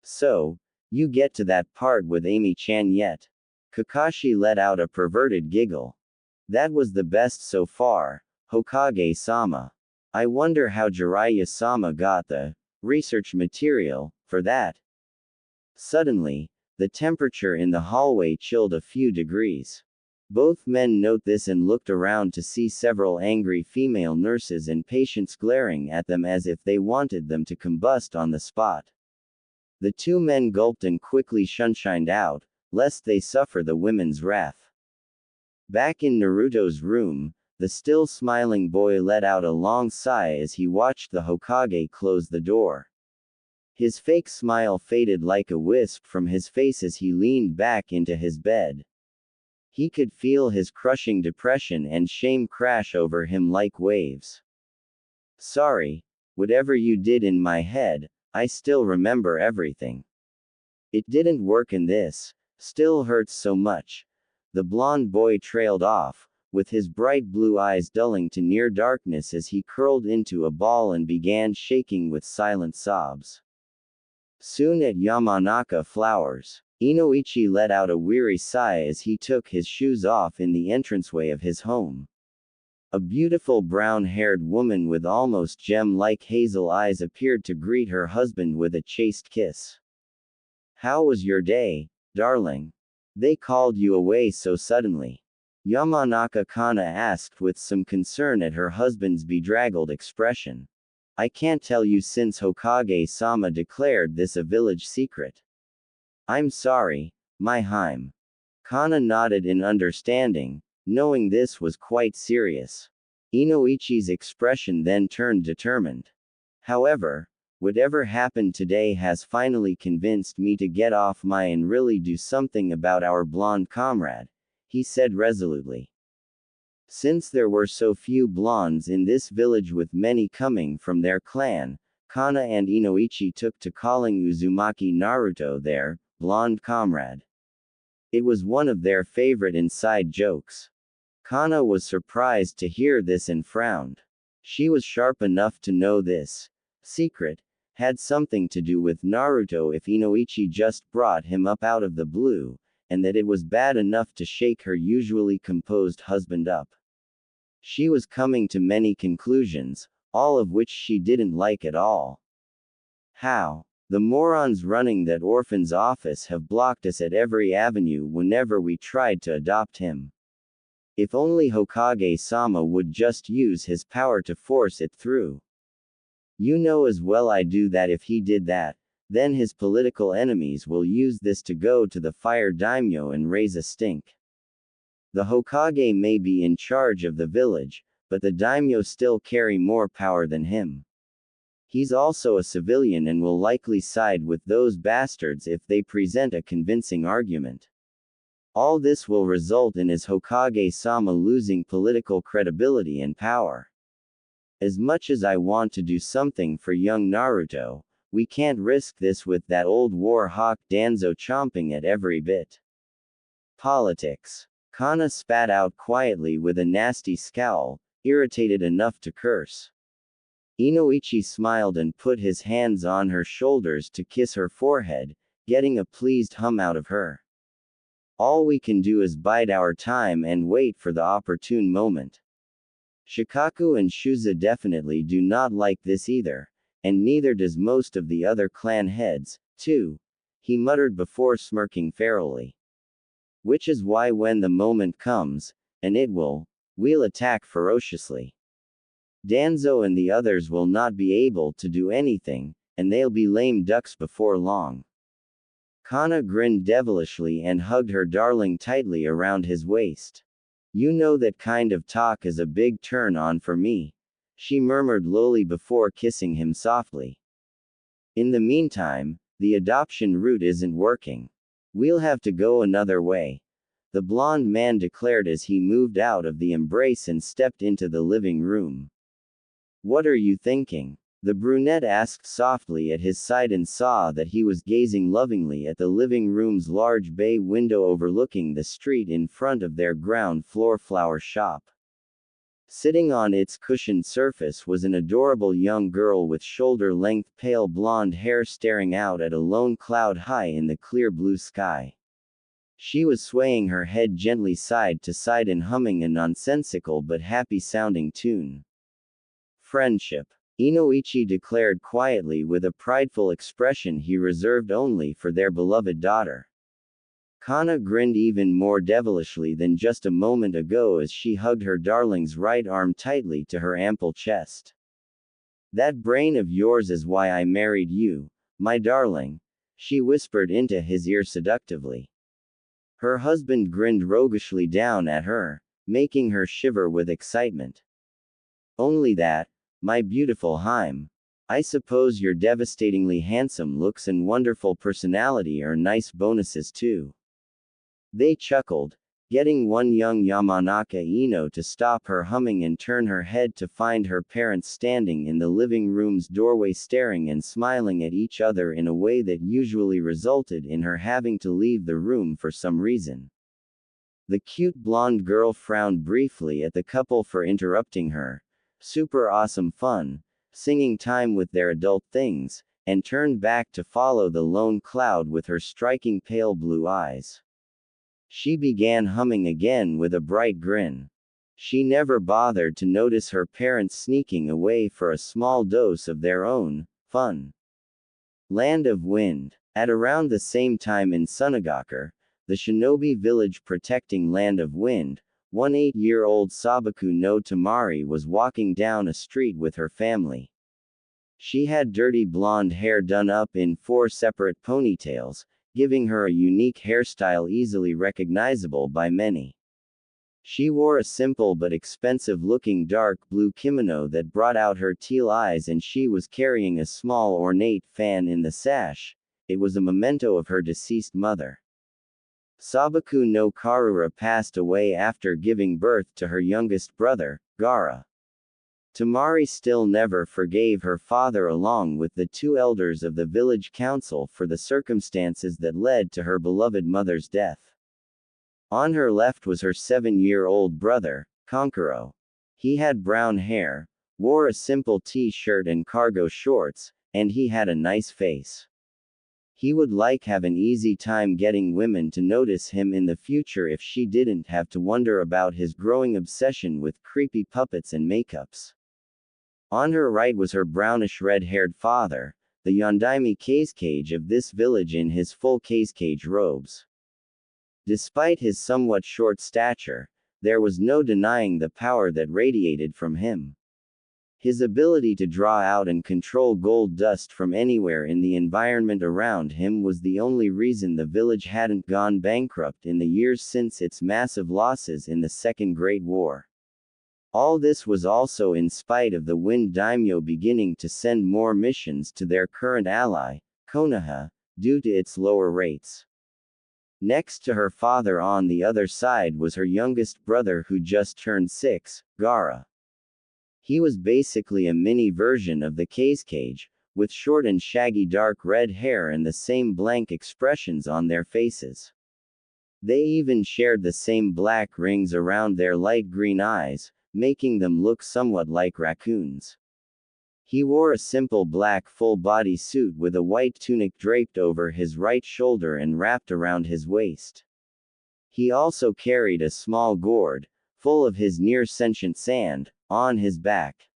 Speaker 1: So, you get to that part with Amy-chan yet? Kakashi let out a perverted giggle. That was the best so far, Hokage-sama. I wonder how Jiraiya-sama got the research material for that. Suddenly, the temperature in the hallway chilled a few degrees. Both men note this and looked around to see several angry female nurses and patients glaring at them as if they wanted them to combust on the spot. The two men gulped and quickly shunshined out, lest they suffer the women's wrath. Back in Naruto's room, the still smiling boy let out a long sigh as he watched the Hokage close the door. His fake smile faded like a wisp from his face as he leaned back into his bed. He could feel his crushing depression and shame crash over him like waves. Sorry, whatever you did in my head, I still remember everything. It didn't work in this, still hurts so much. The blonde boy trailed off, with his bright blue eyes dulling to near darkness as he curled into a ball and began shaking with silent sobs. Soon at Yamanaka Flowers, Inoichi let out a weary sigh as he took his shoes off in the entranceway of his home. A beautiful brown-haired woman with almost gem-like hazel eyes appeared to greet her husband with a chaste kiss. How was your day, darling? They called you away so suddenly. Yamanaka-kana asked with some concern at her husband's bedraggled expression. I can't tell you since Hokage-sama declared this a village secret. I'm sorry, my Hime. Kana nodded in understanding, knowing this was quite serious. Inoichi's expression then turned determined. However, whatever happened today has finally convinced me to get off my and really do something about our blonde comrade, he said resolutely. Since there were so few blondes in this village with many coming from their clan, Kana and Inoichi took to calling Uzumaki Naruto their blonde comrade. It was one of their favorite inside jokes. Kana was surprised to hear this and frowned. She was sharp enough to know this secret had something to do with Naruto if Inoichi just brought him up out of the blue, and that it was bad enough to shake her usually composed husband up. She was coming to many conclusions, all of which she didn't like at all. How? The morons running that orphan's office have blocked us at every avenue whenever we tried to adopt him. If only Hokage-sama would just use his power to force it through. You know as well I do that if he did that, then his political enemies will use this to go to the fire daimyo and raise a stink. The Hokage may be in charge of the village, but the daimyo still carry more power than him. He's also a civilian and will likely side with those bastards if they present a convincing argument. All this will result in his Hokage-sama losing political credibility and power. As much as I want to do something for young Naruto, we can't risk this with that old war hawk Danzo chomping at every bit. Politics. Kana spat out quietly with a nasty scowl, irritated enough to curse. Inoichi smiled and put his hands on her shoulders to kiss her forehead, getting a pleased hum out of her. All we can do is bide our time and wait for the opportune moment. Shikaku and Shuza definitely do not like this either, and neither does most of the other clan heads, too, he muttered before smirking ferally. Which is why when the moment comes, and it will, we'll attack ferociously. Danzo and the others will not be able to do anything, and they'll be lame ducks before long. Kana grinned devilishly and hugged her darling tightly around his waist. You know that kind of talk is a big turn on for me, she murmured lowly before kissing him softly. In the meantime, the adoption route isn't working. We'll have to go another way, the blonde man declared as he moved out of the embrace and stepped into the living room. What are you thinking? The brunette asked softly at his side and saw that he was gazing lovingly at the living room's large bay window overlooking the street in front of their ground floor flower shop. Sitting on its cushioned surface was an adorable young girl with shoulder-length pale blonde hair staring out at a lone cloud high in the clear blue sky. She was swaying her head gently side to side and humming a nonsensical but happy-sounding tune. Friendship, Inoichi declared quietly with a prideful expression he reserved only for their beloved daughter. Hana grinned even more devilishly than just a moment ago as she hugged her darling's right arm tightly to her ample chest. "That brain of yours is why I married you, my darling," she whispered into his ear seductively. Her husband grinned roguishly down at her, making her shiver with excitement. "Only that, my beautiful Haim. I suppose your devastatingly handsome looks and wonderful personality are nice bonuses too." They chuckled, getting one young Yamanaka Ino to stop her humming and turn her head to find her parents standing in the living room's doorway staring and smiling at each other in a way that usually resulted in her having to leave the room for some reason. The cute blonde girl frowned briefly at the couple for interrupting her super awesome fun, singing time with their adult things, and turned back to follow the lone cloud with her striking pale blue eyes. She began humming again with a bright grin. She never bothered to notice her parents sneaking away for a small dose of their own fun. Land of Wind. At around the same time in Sunagakur, the shinobi village protecting Land of Wind, one 8-year-old Sabaku no Tamari was walking down a street with her family. She had dirty blonde hair done up in 4 separate ponytails, giving her a unique hairstyle easily recognizable by many. She wore a simple but expensive-looking dark blue kimono that brought out her teal eyes, and she was carrying a small ornate fan in the sash. It was a memento of her deceased mother. Sabaku no Karura passed away after giving birth to her youngest brother, Gara. Tamari still never forgave her father along with the 2 elders of the village council for the circumstances that led to her beloved mother's death. On her left was her 7-year-old brother, Konkuro. He had brown hair, wore a simple t-shirt and cargo shorts, and he had a nice face. He would have an easy time getting women to notice him in the future if she didn't have to wonder about his growing obsession with creepy puppets and makeups. On her right was her brownish red-haired father, the Yondaime Kazekage of this village in his full Kazekage robes. Despite his somewhat short stature, there was no denying the power that radiated from him. His ability to draw out and control gold dust from anywhere in the environment around him was the only reason the village hadn't gone bankrupt in the years since its massive losses in the Second Great War. All this was also in spite of the Wind Daimyo beginning to send more missions to their current ally, Konoha, due to its lower rates. Next to her father on the other side was her youngest brother who just turned 6, Gara. He was basically a mini version of the Kazekage, with short and shaggy dark red hair and the same blank expressions on their faces. They even shared the same black rings around their light green eyes, making them look somewhat like raccoons. He wore a simple black full-body suit with a white tunic draped over his right shoulder and wrapped around his waist. He also carried a small gourd, full of his near-sentient sand, on his back.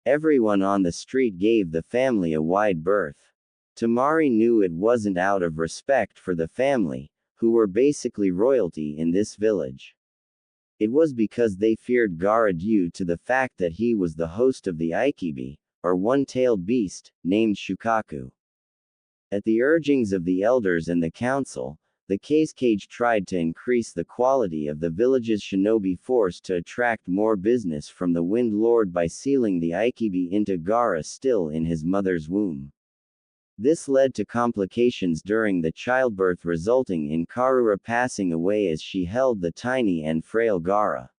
Speaker 1: Everyone on the street gave the family a wide berth. Tamari knew it wasn't out of respect for the family, who were basically royalty in this village. It was because they feared Gara due to the fact that he was the host of the Ikibi, or one-tailed beast, named Shukaku. At the urgings of the elders and the council, the Kazekage tried to increase the quality of the village's shinobi force to attract more business from the Wind Lord by sealing the Ikibi into Gara still in his mother's womb. This led to complications during the childbirth, resulting in Karura passing away as she held the tiny and frail Gara.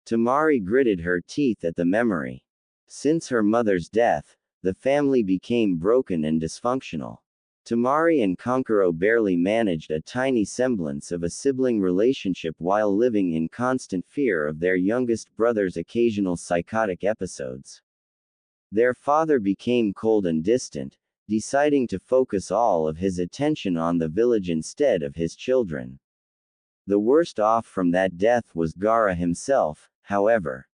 Speaker 1: Tamari gritted her teeth at the memory. Since her mother's death, the family became broken and dysfunctional. Tamari and Kankuro barely managed a tiny semblance of a sibling relationship while living in constant fear of their youngest brother's occasional psychotic episodes. Their father became cold and distant, deciding to focus all of his attention on the village instead of his children. The worst off from that death was Gaara himself, however.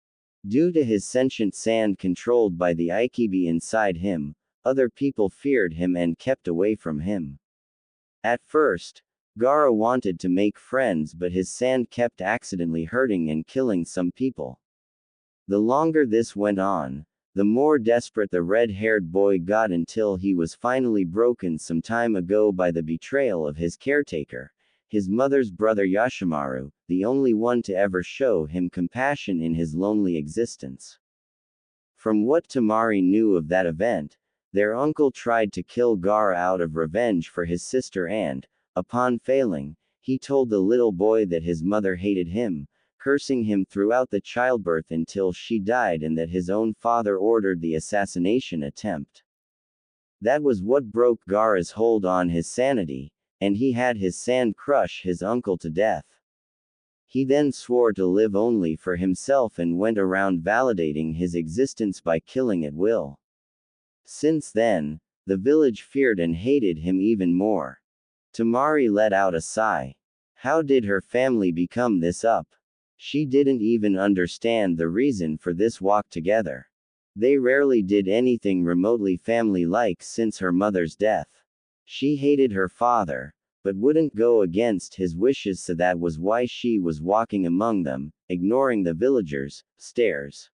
Speaker 1: Due to his sentient sand controlled by the Aikibi inside him, other people feared him and kept away from him. At first, Gaara wanted to make friends, but his sand kept accidentally hurting and killing some people. The longer this went on, the more desperate the red-haired boy got until he was finally broken some time ago by the betrayal of his caretaker, his mother's brother Yashimaru, the only one to ever show him compassion in his lonely existence. From what Tamari knew of that event, their uncle tried to kill Gaara out of revenge for his sister and, upon failing, he told the little boy that his mother hated him, cursing him throughout the childbirth until she died, and that his own father ordered the assassination attempt. That was what broke Gaara's hold on his sanity, and he had his sand crush his uncle to death. He then swore to live only for himself and went around validating his existence by killing at will. Since then, the village feared and hated him even more. Tamari let out a sigh. How did her family become this up? She didn't even understand the reason for this walk together. They rarely did anything remotely family-like since her mother's death. She hated her father, but wouldn't go against his wishes, so that was why she was walking among them, ignoring the villagers' stares.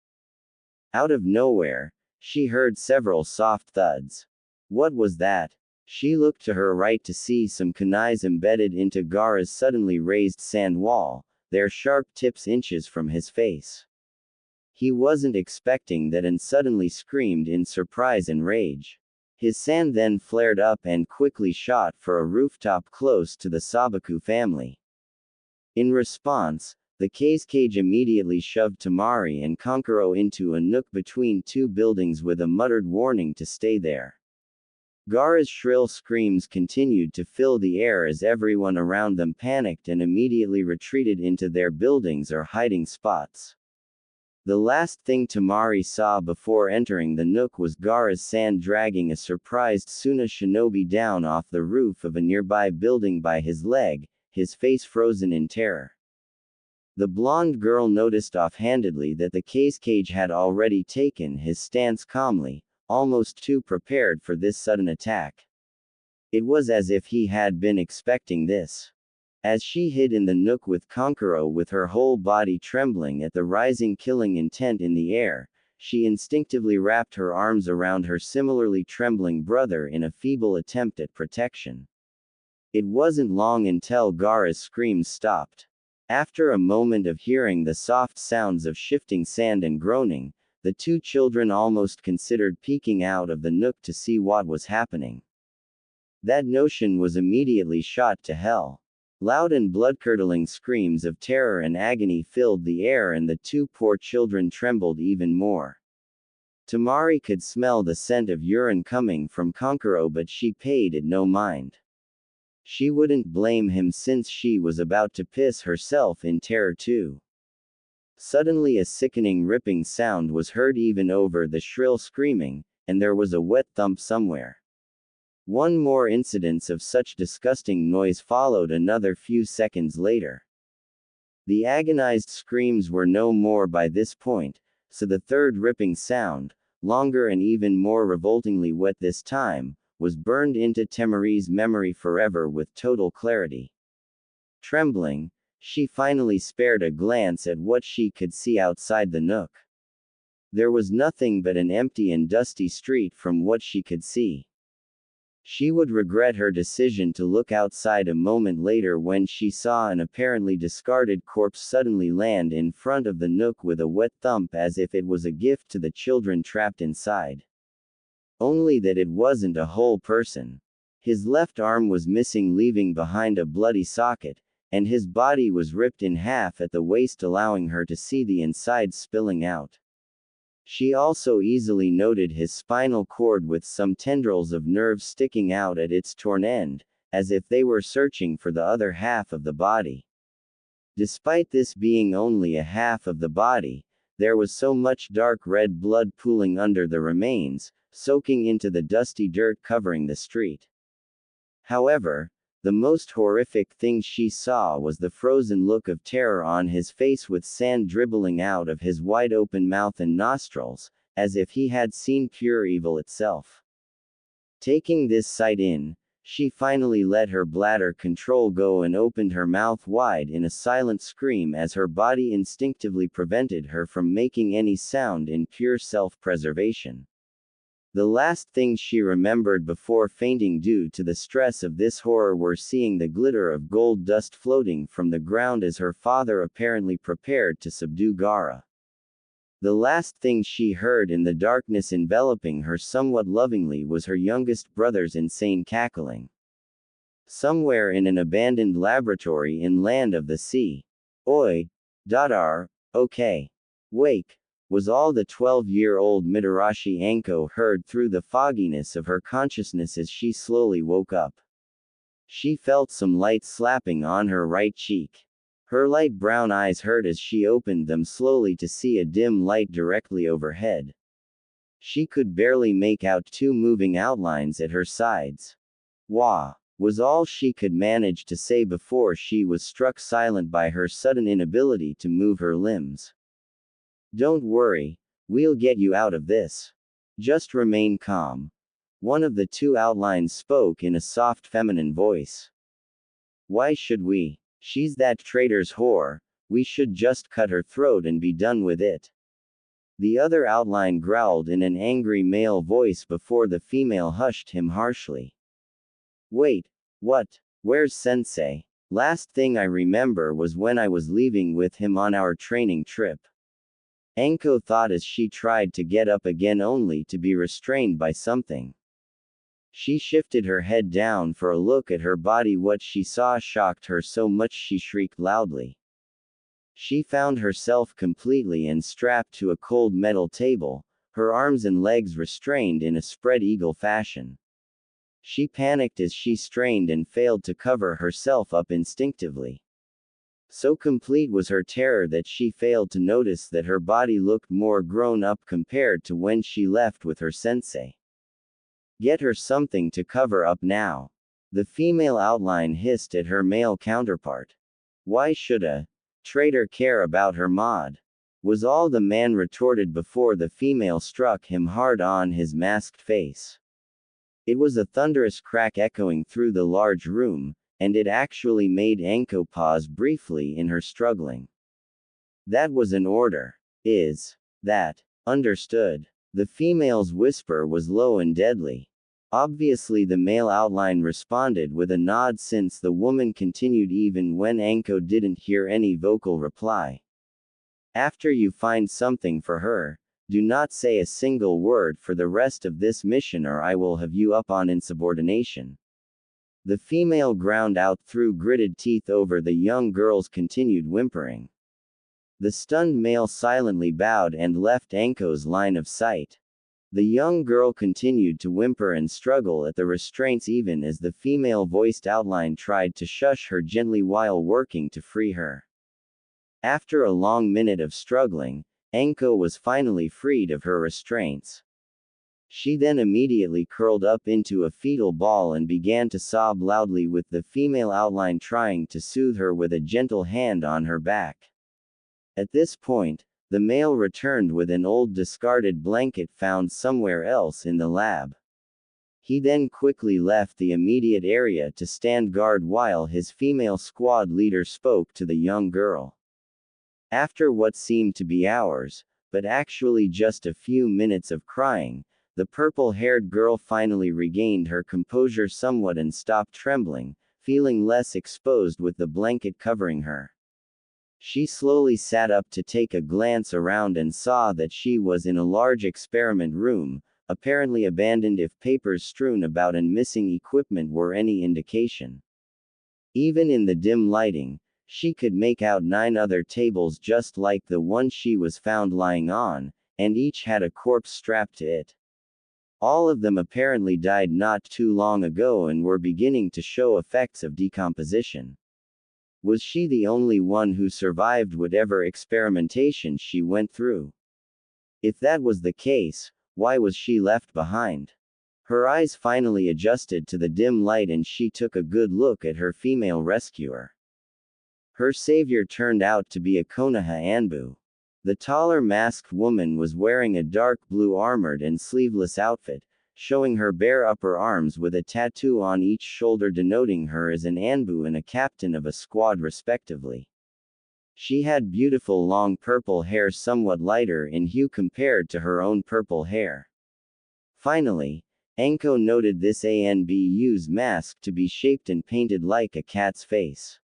Speaker 1: Out of nowhere, she heard several soft thuds. What was that? She looked to her right to see some kunais embedded into Gaara's suddenly raised sand wall, their sharp tips inches from his face. He wasn't expecting that and suddenly screamed in surprise and rage. His sand then flared up and quickly shot for a rooftop close to the Sabaku family. In response, the cage immediately shoved Tamari and Kankuro into a nook between two buildings with a muttered warning to stay there. Gaara's shrill screams continued to fill the air as everyone around them panicked and immediately retreated into their buildings or hiding spots. The last thing Tamari saw before entering the nook was Gaara's sand dragging a surprised Suna shinobi down off the roof of a nearby building by his leg, his face frozen in terror. The blonde girl noticed offhandedly that the cage had already taken his stance calmly, almost too prepared for this sudden attack. It was as if he had been expecting this. As she hid in the nook with Kankuro with her whole body trembling at the rising killing intent in the air, she instinctively wrapped her arms around her similarly trembling brother in a feeble attempt at protection. It wasn't long until Gaara's screams stopped. After a moment of hearing the soft sounds of shifting sand and groaning, the two children almost considered peeking out of the nook to see what was happening. That notion was immediately shot to hell. Loud and blood-curdling screams of terror and agony filled the air, and the two poor children trembled even more. Tamari could smell the scent of urine coming from Kankuro, but she paid it no mind. She wouldn't blame him since she was about to piss herself in terror too. Suddenly a sickening ripping sound was heard even over the shrill screaming, and there was a wet thump somewhere. One more incident of such disgusting noise followed another few seconds later. The agonized screams were no more by this point, so the third ripping sound, longer and even more revoltingly wet this time, was burned into Tamari's memory forever with total clarity. Trembling, she finally spared a glance at what she could see outside the nook. There was nothing but an empty and dusty street from what she could see. She would regret her decision to look outside a moment later when she saw an apparently discarded corpse suddenly land in front of the nook with a wet thump as if it was a gift to the children trapped inside. Only that it wasn't a whole person. His left arm was missing, leaving behind a bloody socket, and his body was ripped in half at the waist, allowing her to see the inside spilling out. She also easily noted his spinal cord with some tendrils of nerves sticking out at its torn end, as if they were searching for the other half of the body. Despite this being only a half of the body, there was so much dark red blood pooling under the remains, soaking into the dusty dirt covering the street. However, the most horrific thing she saw was the frozen look of terror on his face with sand dribbling out of his wide-open mouth and nostrils, as if he had seen pure evil itself. Taking this sight in, she finally let her bladder control go and opened her mouth wide in a silent scream as her body instinctively prevented her from making any sound in pure self-preservation. The last things she remembered before fainting due to the stress of this horror were seeing the glitter of gold dust floating from the ground as her father apparently prepared to subdue Gaara. The last thing she heard in the darkness enveloping her somewhat lovingly was her youngest brother's insane cackling. Somewhere in an abandoned laboratory in Land of the Sea. Oi! Dadar, okay. Wake! Was all the 12-year-old Mitarashi Anko heard through the fogginess of her consciousness as she slowly woke up. She felt some light slapping on her right cheek. Her light brown eyes hurt as she opened them slowly to see a dim light directly overhead. She could barely make out two moving outlines at her sides. Wah! Was all she could manage to say before she was struck silent by her sudden inability to move her limbs. Don't worry, we'll get you out of this. Just remain calm. One of the two outlines spoke in a soft feminine voice. Why should we? She's that traitor's whore, we should just cut her throat and be done with it. The other outline growled in an angry male voice before the female hushed him harshly. Wait, what? Where's Sensei? Last thing I remember was when I was leaving with him on our training trip. Anko thought as she tried to get up again only to be restrained by something. She shifted her head down for a look at her body. What she saw shocked her so much she shrieked loudly. She found herself completely and strapped to a cold metal table, her arms and legs restrained in a spread eagle fashion. She panicked as she strained and failed to cover herself up instinctively. So complete was her terror that she failed to notice that her body looked more grown up compared to when she left with her sensei. Get her something to cover up now. The female outline hissed at her male counterpart. Why should a traitor care about her mod? Was all the man retorted before the female struck him hard on his masked face. It was a thunderous crack echoing through the large room, and it actually made Anko pause briefly in her struggling. That was an order. Is that understood? The female's whisper was low and deadly. Obviously the male outline responded with a nod since the woman continued even when Anko didn't hear any vocal reply. After you find something for her, do not say a single word for the rest of this mission or I will have you up on insubordination. The female ground out through gritted teeth over the young girl's continued whimpering. The stunned male silently bowed and left Anko's line of sight. The young girl continued to whimper and struggle at the restraints even as the female-voiced outline tried to shush her gently while working to free her. After a long minute of struggling, Anko was finally freed of her restraints. She then immediately curled up into a fetal ball and began to sob loudly with the female outline trying to soothe her with a gentle hand on her back. At this point, the male returned with an old discarded blanket found somewhere else in the lab. He then quickly left the immediate area to stand guard while his female squad leader spoke to the young girl. After what seemed to be hours, but actually just a few minutes of crying, the purple-haired girl finally regained her composure somewhat and stopped trembling, feeling less exposed with the blanket covering her. She slowly sat up to take a glance around and saw that she was in a large experiment room, apparently abandoned if papers strewn about and missing equipment were any indication. Even in the dim lighting, she could make out 9 other tables just like the one she was found lying on, and each had a corpse strapped to it. All of them apparently died not too long ago and were beginning to show effects of decomposition. Was she the only one who survived whatever experimentation she went through? If that was the case, why was she left behind? Her eyes finally adjusted to the dim light and she took a good look at her female rescuer. Her savior turned out to be a Konoha Anbu. The taller masked woman was wearing a dark blue armored and sleeveless outfit, showing her bare upper arms with a tattoo on each shoulder denoting her as an Anbu and a captain of a squad respectively. She had beautiful long purple hair somewhat lighter in hue compared to her own purple hair. Finally, Anko noted this Anbu's mask to be shaped and painted like a cat's face.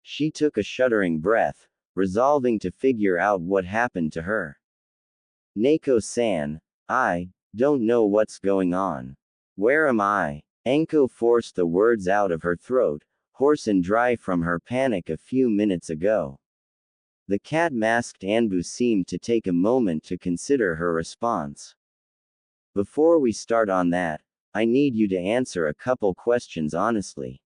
Speaker 1: She took a shuddering breath, resolving to figure out what happened to her. Neko-san, I don't know what's going on. Where am I? Anko forced the words out of her throat, hoarse and dry from her panic a few minutes ago. The cat-masked Anbu seemed to take a moment to consider her response. Before we start on that, I need you to answer a couple questions honestly.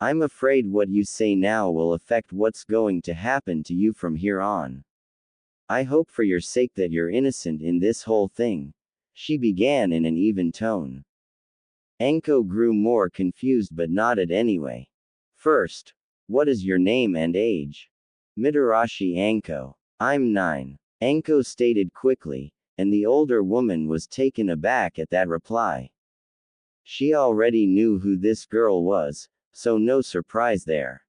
Speaker 1: I'm afraid what you say now will affect what's going to happen to you from here on. I hope for your sake that you're innocent in this whole thing, she began in an even tone. Anko grew more confused but nodded anyway. First, what is your name and age? Mitarashi Anko. I'm 9. Anko stated quickly, and the older woman was taken aback at that reply. She already knew who this girl was, so no surprise there.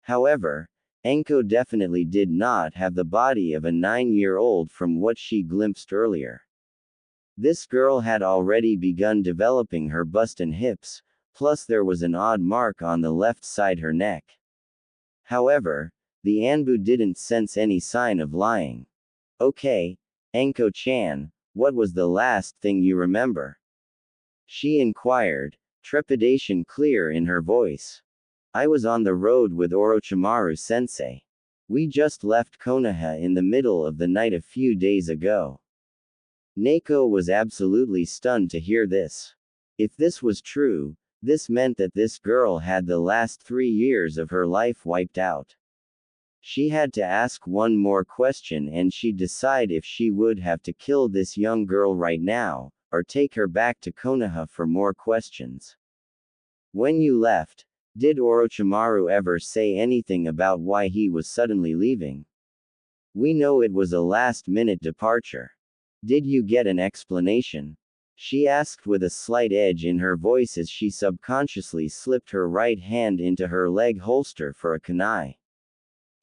Speaker 1: However, Anko definitely did not have the body of a 9-year-old from what she glimpsed earlier. This girl had already begun developing her bust and hips, plus there was an odd mark on the left side her neck. However, the Anbu didn't sense any sign of lying. Okay, Anko-chan, what was the last thing you remember? She inquired, trepidation clear in her voice. I was on the road with Orochimaru-sensei. We just left Konoha in the middle of the night a few days ago. Neko was absolutely stunned to hear this. If this was true, this meant that this girl had the last 3 years of her life wiped out. She had to ask one more question and she'd decide if she would have to kill this young girl right now, or take her back to Konoha for more questions. When you left, did Orochimaru ever say anything about why he was suddenly leaving? We know it was a last-minute departure. Did you get an explanation? She asked with a slight edge in her voice as she subconsciously slipped her right hand into her leg holster for a kunai.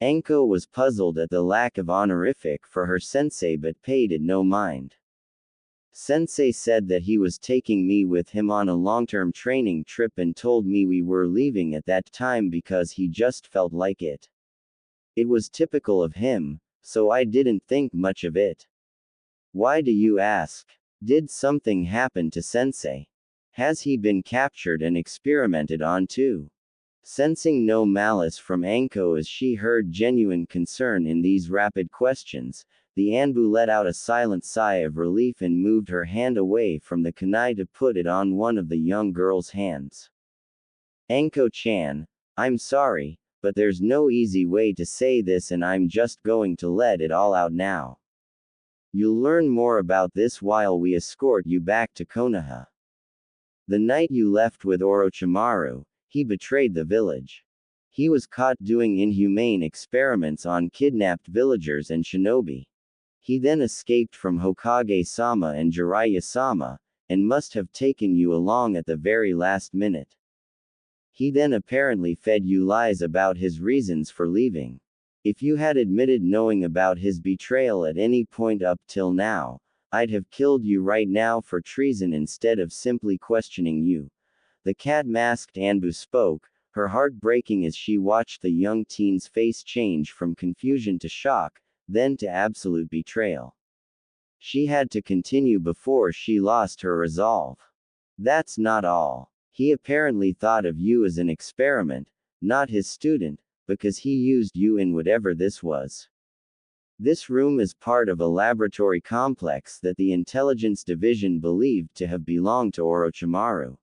Speaker 1: Anko was puzzled at the lack of honorific for her sensei but paid it no mind. Sensei said that he was taking me with him on a long-term training trip and told me we were leaving at that time because he just felt like it. It was typical of him, so I didn't think much of it. Why do you ask? Did something happen to Sensei? Has he been captured and experimented on too? Sensing no malice from Anko as she heard genuine concern in these rapid questions, the Anbu let out a silent sigh of relief and moved her hand away from the kunai to put it on one of the young girl's hands. Anko-chan, I'm sorry, but there's no easy way to say this and I'm just going to let it all out now. You'll learn more about this while we escort you back to Konoha. The night you left with Orochimaru, he betrayed the village. He was caught doing inhumane experiments on kidnapped villagers and shinobi. He then escaped from Hokage-sama and Jiraiya-sama, and must have taken you along at the very last minute. He then apparently fed you lies about his reasons for leaving. If you had admitted knowing about his betrayal at any point up till now, I'd have killed you right now for treason instead of simply questioning you. The cat-masked Anbu spoke, her heart breaking as she watched the young teen's face change from confusion to shock, then to absolute betrayal. She had to continue before she lost her resolve. That's not all. He apparently thought of you as an experiment, not his student, because he used you in whatever this was. This room is part of a laboratory complex that the intelligence division believed to have belonged to Orochimaru.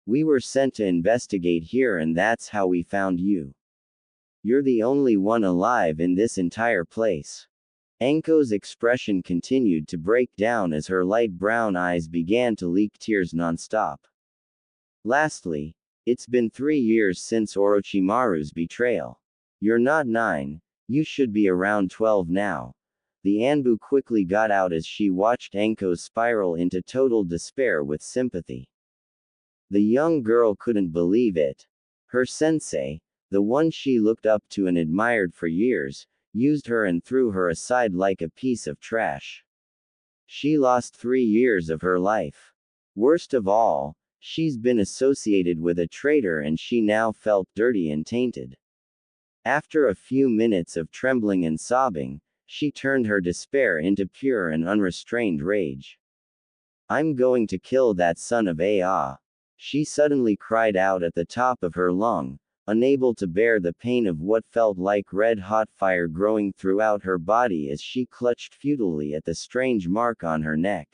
Speaker 1: We were sent to investigate here, and that's how we found you. You're the only one alive in this entire place. Anko's expression continued to break down as her light brown eyes began to leak tears nonstop. Lastly, it's been 3 years since Orochimaru's betrayal. You're not 9, you should be around 12 now. The Anbu quickly got out as she watched Anko spiral into total despair with sympathy. The young girl couldn't believe it. Her sensei, the one she looked up to and admired for years, used her and threw her aside like a piece of trash. She lost 3 years of her life. Worst of all, she's been associated with a traitor, and she now felt dirty and tainted. After a few minutes of trembling and sobbing, she turned her despair into pure and unrestrained rage. I'm going to kill that son of a. She suddenly cried out at the top of her lung, unable to bear the pain of what felt like red-hot fire growing throughout her body as she clutched futilely at the strange mark on her neck.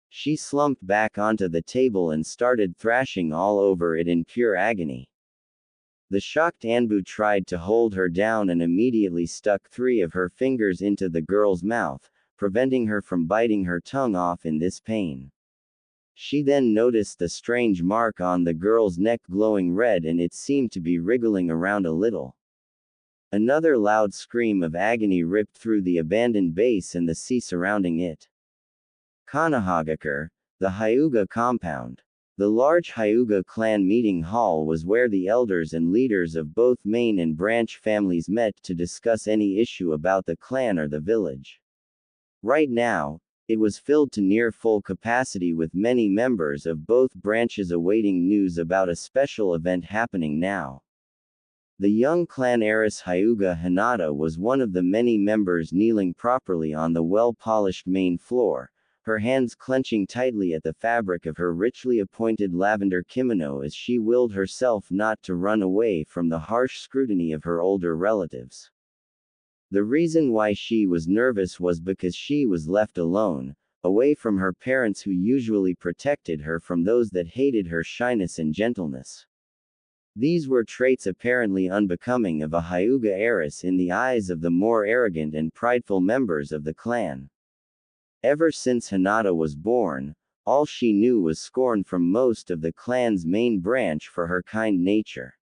Speaker 1: She slumped back onto the table and started thrashing all over it in pure agony. The shocked Anbu tried to hold her down and immediately stuck 3 of her fingers into the girl's mouth, preventing her from biting her tongue off in this pain. She then noticed the strange mark on the girl's neck glowing red, and it seemed to be wriggling around a little. Another loud scream of agony ripped through the abandoned base and the sea surrounding it. Konohagakure, the Hyuga compound. The large Hyuga clan meeting hall was where the elders and leaders of both main and branch families met to discuss any issue about the clan or the village. Right now, it was filled to near full capacity with many members of both branches awaiting news about a special event happening now. The young clan heiress Hyuga Hinata was one of the many members kneeling properly on the well-polished main floor, her hands clenching tightly at the fabric of her richly appointed lavender kimono as she willed herself not to run away from the harsh scrutiny of her older relatives. The reason why she was nervous was because she was left alone, away from her parents who usually protected her from those that hated her shyness and gentleness. These were traits apparently unbecoming of a Hyuga heiress in the eyes of the more arrogant and prideful members of the clan. Ever since Hinata was born, all she knew was scorn from most of the clan's main branch for her kind nature.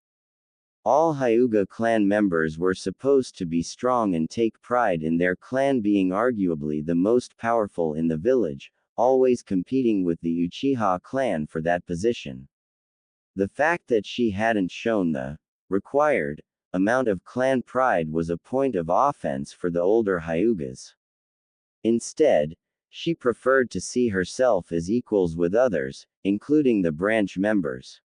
Speaker 1: All Hyuga clan members were supposed to be strong and take pride in their clan being arguably the most powerful in the village, always competing with the Uchiha clan for that position. The fact that she hadn't shown the required amount of clan pride was a point of offense for the older Hyugas. Instead, she preferred to see herself as equals with others, including the branch members.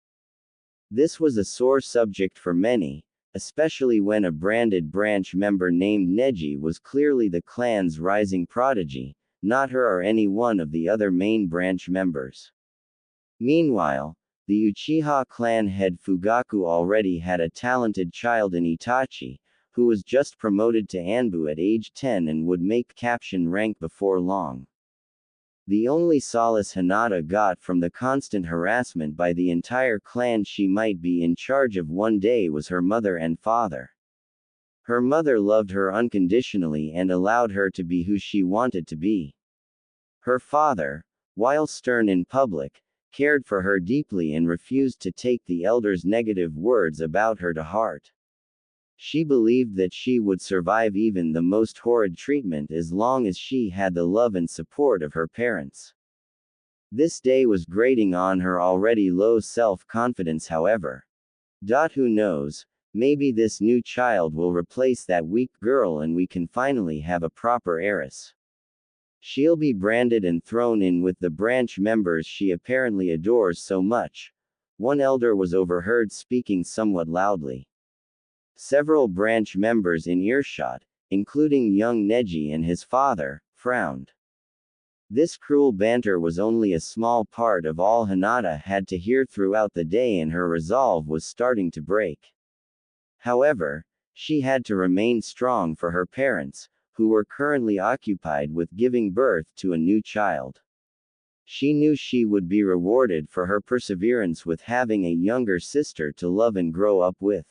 Speaker 1: This was a sore subject for many, especially when a branded branch member named Neji was clearly the clan's rising prodigy, not her or any one of the other main branch members. Meanwhile, the Uchiha clan head Fugaku already had a talented child in Itachi, who was just promoted to Anbu at age 10 and would make captain rank before long. The only solace Hinata got from the constant harassment by the entire clan she might be in charge of one day was her mother and father. Her mother loved her unconditionally and allowed her to be who she wanted to be. Her father, while stern in public, cared for her deeply and refused to take the elders' negative words about her to heart. She believed that she would survive even the most horrid treatment as long as she had the love and support of her parents. This day was grating on her already low self-confidence, however. Who knows, maybe this new child will replace that weak girl and we can finally have a proper heiress. She'll be branded and thrown in with the branch members she apparently adores so much. One elder was overheard speaking somewhat loudly. Several branch members in earshot, including young Neji and his father, frowned. This cruel banter was only a small part of all Hinata had to hear throughout the day, and her resolve was starting to break. However, she had to remain strong for her parents, who were currently occupied with giving birth to a new child. She knew she would be rewarded for her perseverance with having a younger sister to love and grow up with.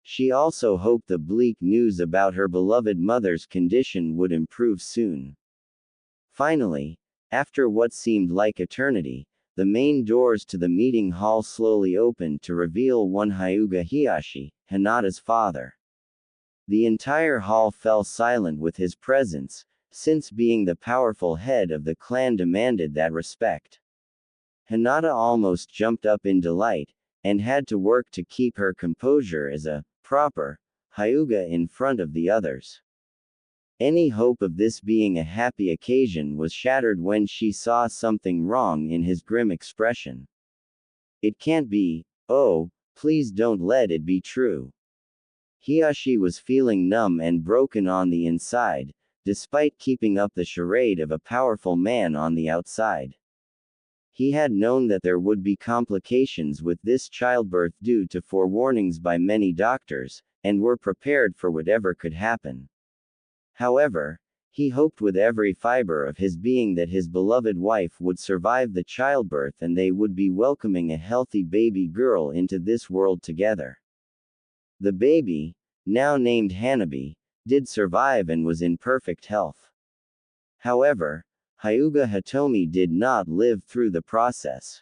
Speaker 1: She also hoped the bleak news about her beloved mother's condition would improve soon. Finally, after what seemed like eternity, the main doors to the meeting hall slowly opened to reveal one Hyuga Hiyashi, Hinata's father. The entire hall fell silent with his presence, since being the powerful head of the clan demanded that respect. Hinata almost jumped up in delight, and had to work to keep her composure as a proper Hyuga in front of the others. Any hope of this being a happy occasion was shattered when she saw something wrong in his grim expression. It can't be, oh, please don't let it be true. Hiyashi was feeling numb and broken on the inside, despite keeping up the charade of a powerful man on the outside. He had known that there would be complications with this childbirth due to forewarnings by many doctors, and were prepared for whatever could happen. However, he hoped with every fiber of his being that his beloved wife would survive the childbirth and they would be welcoming a healthy baby girl into this world together. The baby, now named Hanabi, did survive and was in perfect health. However, Hyuga Hitomi did not live through the process.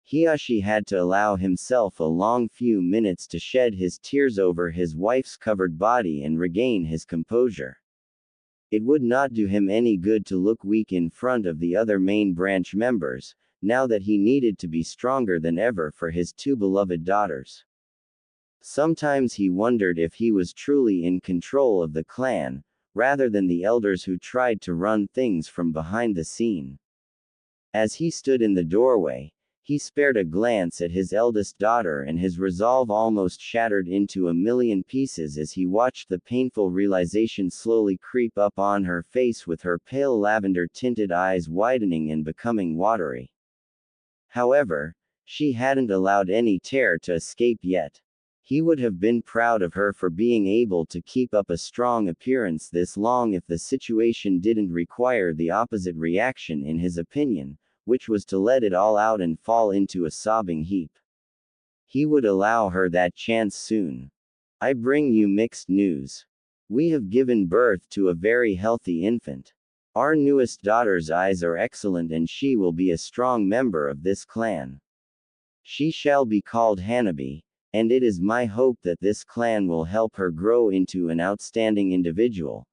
Speaker 1: Hiyashi had to allow himself a long few minutes to shed his tears over his wife's covered body and regain his composure. It would not do him any good to look weak in front of the other main branch members, now that he needed to be stronger than ever for his two beloved daughters. Sometimes he wondered if he was truly in control of the clan, rather than the elders who tried to run things from behind the scene. As he stood in the doorway, he spared a glance at his eldest daughter and his resolve almost shattered into a million pieces as he watched the painful realization slowly creep up on her face with her pale lavender-tinted eyes widening and becoming watery. However, she hadn't allowed any tear to escape yet. He would have been proud of her for being able to keep up a strong appearance this long if the situation didn't require the opposite reaction in his opinion, which was to let it all out and fall into a sobbing heap. He would allow her that chance soon. I bring you mixed news. We have given birth to a very healthy infant. Our newest daughter's eyes are excellent and she will be a strong member of this clan. She shall be called Hanabi, and it is my hope that this clan will help her grow into an outstanding individual.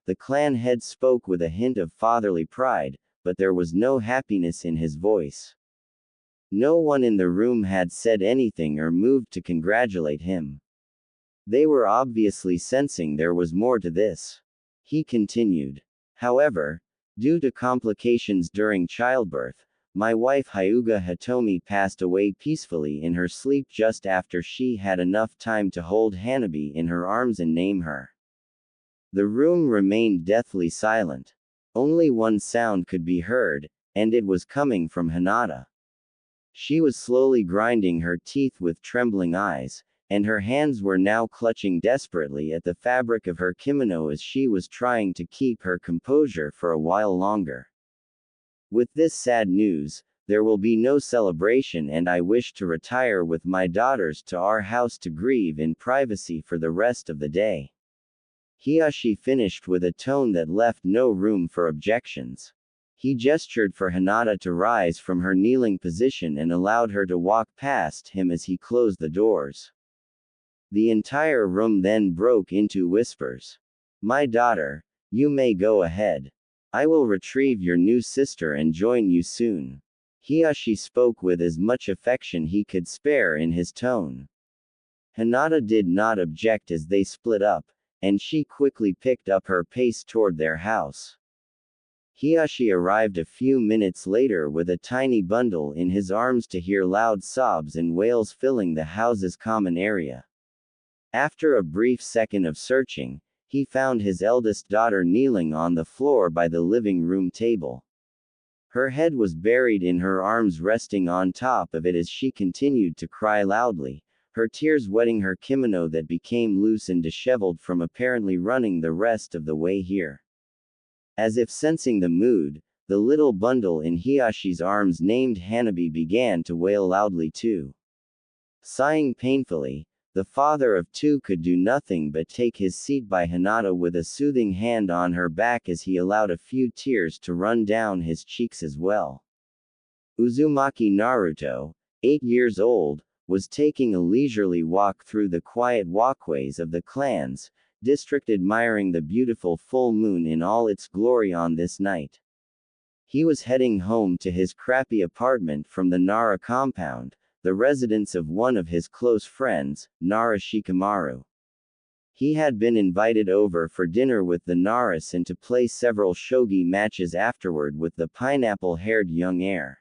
Speaker 1: The clan head spoke with a hint of fatherly pride, but there was no happiness in his voice. No one in the room had said anything or moved to congratulate him. They were obviously sensing there was more to this. He continued. However, due to complications during childbirth, my wife Hyuga Hitomi passed away peacefully in her sleep just after she had enough time to hold Hanabi in her arms and name her. The room remained deathly silent. Only one sound could be heard, and it was coming from Hinata. She was slowly grinding her teeth with trembling eyes, and her hands were now clutching desperately at the fabric of her kimono as she was trying to keep her composure for a while longer. With this sad news, there will be no celebration and I wish to retire with my daughters to our house to grieve in privacy for the rest of the day. Hiyashi finished with a tone that left no room for objections. He gestured for Hinata to rise from her kneeling position and allowed her to walk past him as he closed the doors. The entire room then broke into whispers. My daughter, you may go ahead. I will retrieve your new sister and join you soon. Hiyashi spoke with as much affection he could spare in his tone. Hinata did not object as they split up, and she quickly picked up her pace toward their house. Hiyashi arrived a few minutes later with a tiny bundle in his arms to hear loud sobs and wails filling the house's common area. After a brief second of searching, he found his eldest daughter kneeling on the floor by the living room table. Her head was buried in her arms resting on top of it as she continued to cry loudly, her tears wetting her kimono that became loose and disheveled from apparently running the rest of the way here. As if sensing the mood, the little bundle in Hiyashi's arms named Hanabi began to wail loudly too. Sighing painfully, the father of two could do nothing but take his seat by Hinata with a soothing hand on her back as he allowed a few tears to run down his cheeks as well. Uzumaki Naruto, 8 years old, was taking a leisurely walk through the quiet walkways of the clans district, admiring the beautiful full moon in all its glory on this night. He was heading home to his crappy apartment from the Nara compound, the residence of one of his close friends, Nara Shikamaru. He had been invited over for dinner with the Naras and to play several shogi matches afterward with the pineapple-haired young heir.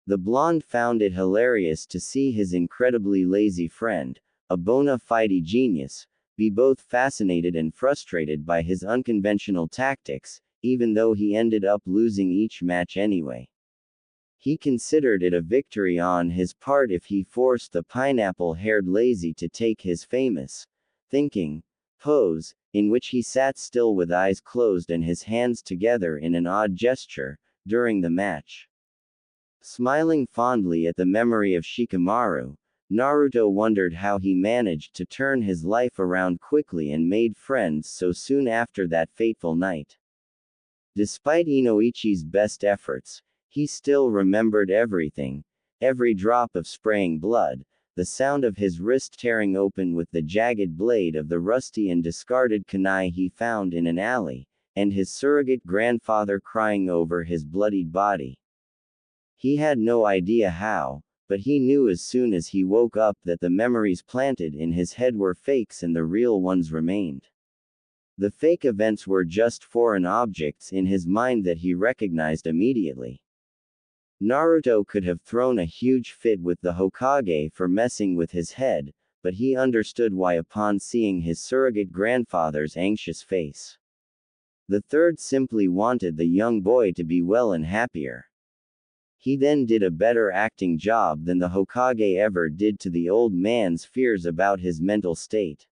Speaker 1: The blonde found it hilarious to see his incredibly lazy friend, a bona fide genius, be both fascinated and frustrated by his unconventional tactics, even though he ended up losing each match anyway. He considered it a victory on his part if he forced the pineapple-haired lazy to take his famous thinking pose, in which he sat still with eyes closed and his hands together in an odd gesture, during the match. Smiling fondly at the memory of Shikamaru, Naruto wondered how he managed to turn his life around quickly and made friends so soon after that fateful night. Despite Inoichi's best efforts, he still remembered everything, every drop of spraying blood, the sound of his wrist tearing open with the jagged blade of the rusty and discarded kunai he found in an alley, and his surrogate grandfather crying over his bloodied body. He had no idea how, but he knew as soon as he woke up that the memories planted in his head were fakes and the real ones remained. The fake events were just foreign objects in his mind that he recognized immediately. Naruto could have thrown a huge fit with the Hokage for messing with his head, but he understood why upon seeing his surrogate grandfather's anxious face. The third simply wanted the young boy to be well and happier. He then did a better acting job than the Hokage ever did to the old man's fears about his mental state.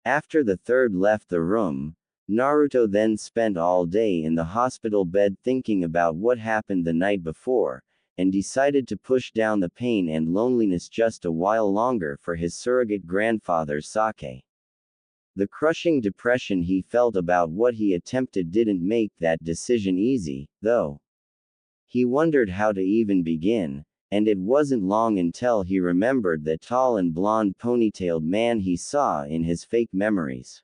Speaker 1: After the third left the room, Naruto then spent all day in the hospital bed thinking about what happened the night before, and decided to push down the pain and loneliness just a while longer for his surrogate grandfather's sake. The crushing depression he felt about what he attempted didn't make that decision easy, though. He wondered how to even begin, and it wasn't long until he remembered that tall and blonde ponytailed man he saw in his fake memories.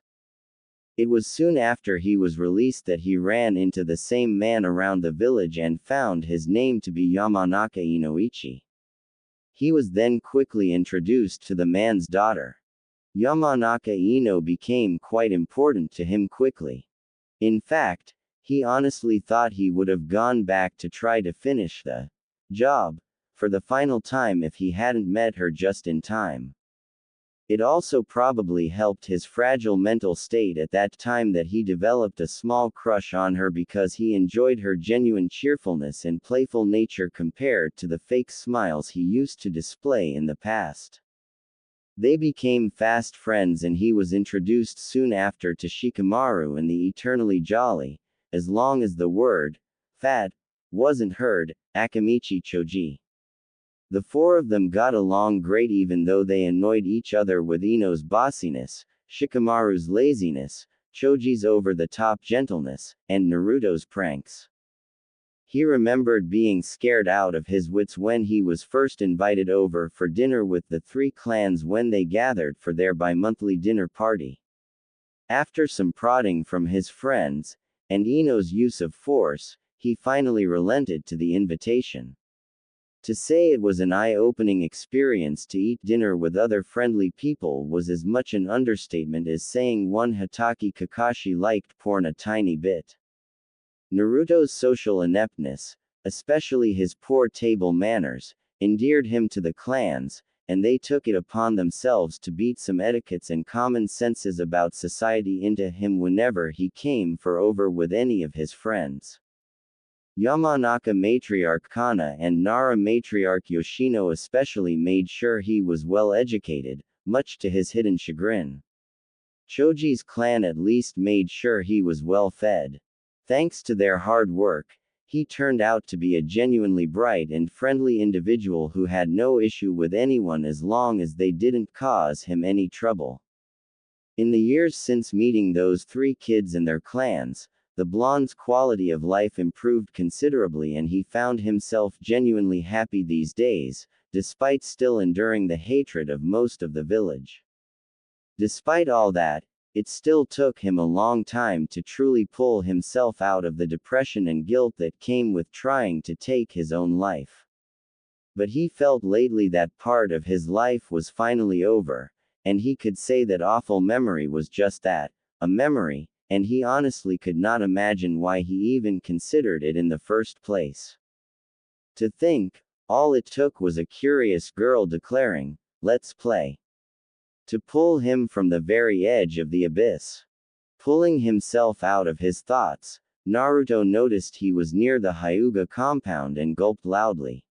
Speaker 1: It was soon after he was released that he ran into the same man around the village and found his name to be Yamanaka Inoichi. He was then quickly introduced to the man's daughter. Yamanaka Ino became quite important to him quickly. In fact, he honestly thought he would have gone back to try to finish the job for the final time if he hadn't met her just in time. It also probably helped his fragile mental state at that time that he developed a small crush on her because he enjoyed her genuine cheerfulness and playful nature compared to the fake smiles he used to display in the past. They became fast friends and he was introduced soon after to Shikamaru and the eternally jolly, as long as the word fat wasn't heard, Akamichi Choji. The four of them got along great even though they annoyed each other with Ino's bossiness, Shikamaru's laziness, Choji's over-the-top gentleness, and Naruto's pranks. He remembered being scared out of his wits when he was first invited over for dinner with the three clans when they gathered for their bi-monthly dinner party. After some prodding from his friends, and Ino's use of force, he finally relented to the invitation. To say it was an eye-opening experience to eat dinner with other friendly people was as much an understatement as saying one Hatake Kakashi liked porn a tiny bit. Naruto's social ineptness, especially his poor table manners, endeared him to the clans, and they took it upon themselves to beat some etiquettes and common senses about society into him whenever he came for over with any of his friends. Yamanaka matriarch Hana and Nara matriarch Yoshino especially made sure he was well educated, much to his hidden chagrin. Choji's clan at least made sure he was well fed. Thanks to their hard work, he turned out to be a genuinely bright and friendly individual who had no issue with anyone as long as they didn't cause him any trouble. In the years since meeting those three kids and their clans, the blonde's quality of life improved considerably and he found himself genuinely happy these days, despite still enduring the hatred of most of the village. Despite all that, it still took him a long time to truly pull himself out of the depression and guilt that came with trying to take his own life. But he felt lately that part of his life was finally over, and he could say that awful memory was just that, a memory, and he honestly could not imagine why he even considered it in the first place. To think, all it took was a curious girl declaring, "Let's play," to pull him from the very edge of the abyss. Pulling himself out of his thoughts, Naruto noticed he was near the Hyuga compound and gulped loudly.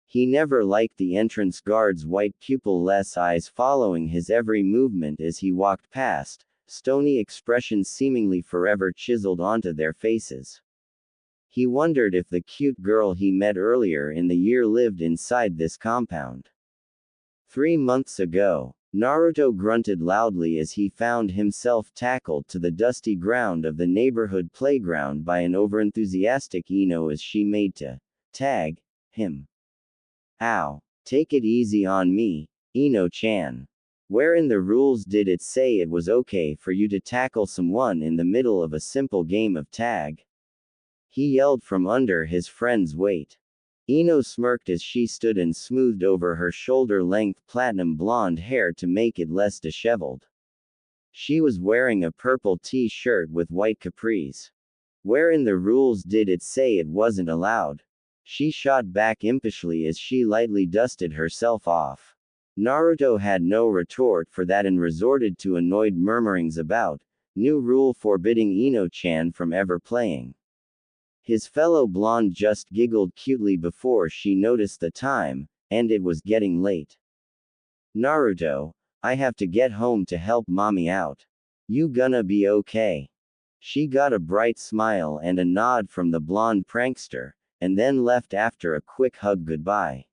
Speaker 1: He never liked the entrance guard's white pupil-less eyes following his every movement as he walked past, stony expressions seemingly forever chiseled onto their faces. He wondered if the cute girl he met earlier in the year lived inside this compound. 3 months ago, Naruto grunted loudly as he found himself tackled to the dusty ground of the neighborhood playground by an overenthusiastic Ino as she made to tag him. "Ow, take it easy on me, Ino-chan. Where in the rules did it say it was okay for you to tackle someone in the middle of a simple game of tag?" He yelled from under his friend's weight. Ino smirked as she stood and smoothed over her shoulder-length platinum blonde hair to make it less disheveled. She was wearing a purple t-shirt with white capris. "Where in the rules did it say it wasn't allowed?" She shot back impishly as she lightly dusted herself off. Naruto had no retort for that and resorted to annoyed murmurings about new rule forbidding Ino-chan from ever playing. His fellow blonde just giggled cutely before she noticed the time, and it was getting late. "Naruto, I have to get home to help mommy out. You gonna be okay?" She got a bright smile and a nod from the blonde prankster, and then left after a quick hug goodbye.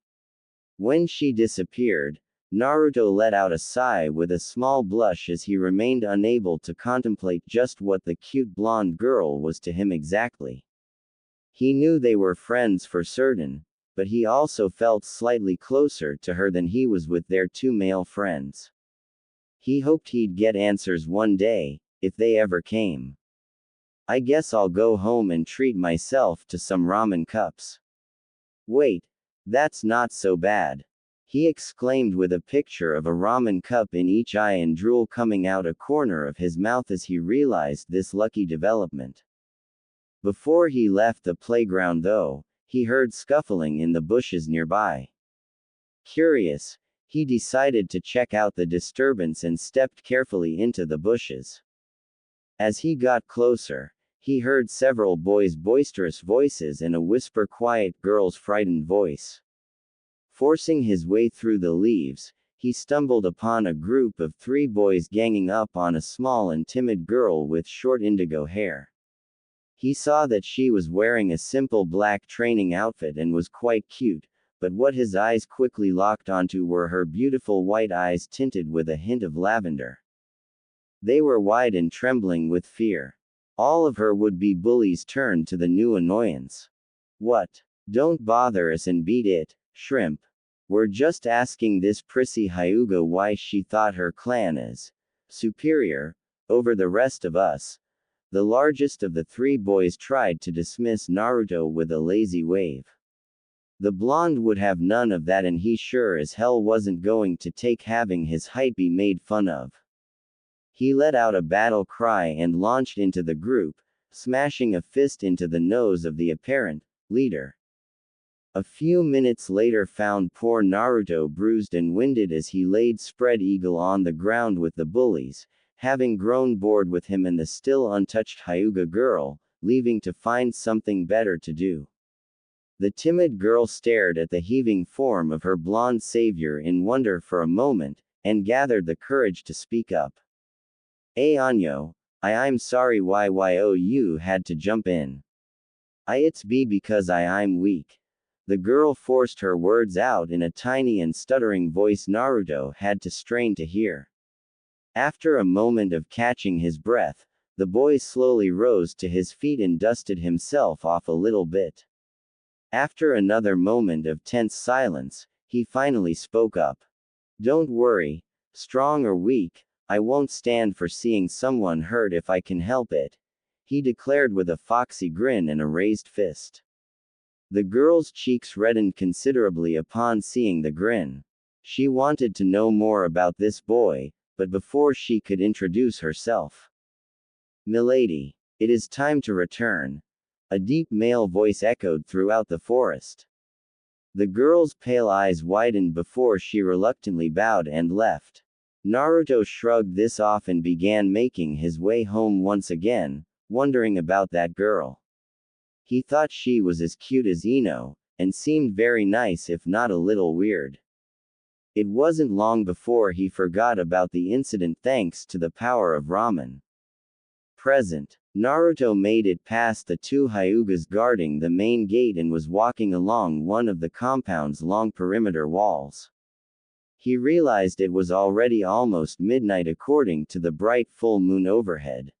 Speaker 1: When she disappeared, Naruto let out a sigh with a small blush as he remained unable to contemplate just what the cute blonde girl was to him exactly. He knew they were friends for certain, but he also felt slightly closer to her than he was with their two male friends. He hoped he'd get answers one day, if they ever came. "I guess I'll go home and treat myself to some ramen cups." "Wait, that's not so bad," he exclaimed with a picture of a ramen cup in each eye and drool coming out a corner of his mouth as he realized this lucky development. Before he left the playground though, he heard scuffling in the bushes nearby. Curious, he decided to check out the disturbance and stepped carefully into the bushes. As he got closer, he heard several boys' boisterous voices and a whisper-quiet girl's frightened voice. Forcing his way through the leaves, he stumbled upon a group of 3 boys ganging up on a small and timid girl with short indigo hair. He saw that she was wearing a simple black training outfit and was quite cute, but what his eyes quickly locked onto were her beautiful white eyes tinted with a hint of lavender. They were wide and trembling with fear. All of her would-be bullies turned to the new annoyance. "What? Don't bother us and beat it, shrimp. We're just asking this prissy Hyuga why she thought her clan is superior over the rest of us." The largest of the 3 boys tried to dismiss Naruto with a lazy wave. The blonde would have none of that, and he sure as hell wasn't going to take having his height be made fun of. He let out a battle cry and launched into the group, smashing a fist into the nose of the apparent leader. A few minutes later found poor Naruto bruised and winded as he laid spread eagle on the ground with the bullies, having grown bored with him and the still untouched Hyuga girl, leaving to find something better to do. The timid girl stared at the heaving form of her blonde savior in wonder for a moment, and gathered the courage to speak up. Anyo, I'm sorry you had to jump in. It's because I'm weak. The girl forced her words out in a tiny and stuttering voice Naruto had to strain to hear. After a moment of catching his breath, the boy slowly rose to his feet and dusted himself off a little bit. After another moment of tense silence, he finally spoke up. Don't worry, strong or weak, I won't stand for seeing someone hurt if I can help it, he declared with a foxy grin and a raised fist. The girl's cheeks reddened considerably upon seeing the grin. She wanted to know more about this boy, but before she could introduce herself. Milady, it is time to return. A deep male voice echoed throughout the forest. The girl's pale eyes widened before she reluctantly bowed and left. Naruto shrugged this off and began making his way home once again, wondering about that girl. He thought she was as cute as Ino, and seemed very nice if not a little weird. It wasn't long before he forgot about the incident thanks to the power of ramen. Present. Naruto made it past the two Hyugas guarding the main gate and was walking along one of the compound's long perimeter walls. He realized it was already almost midnight according to the bright full moon overhead.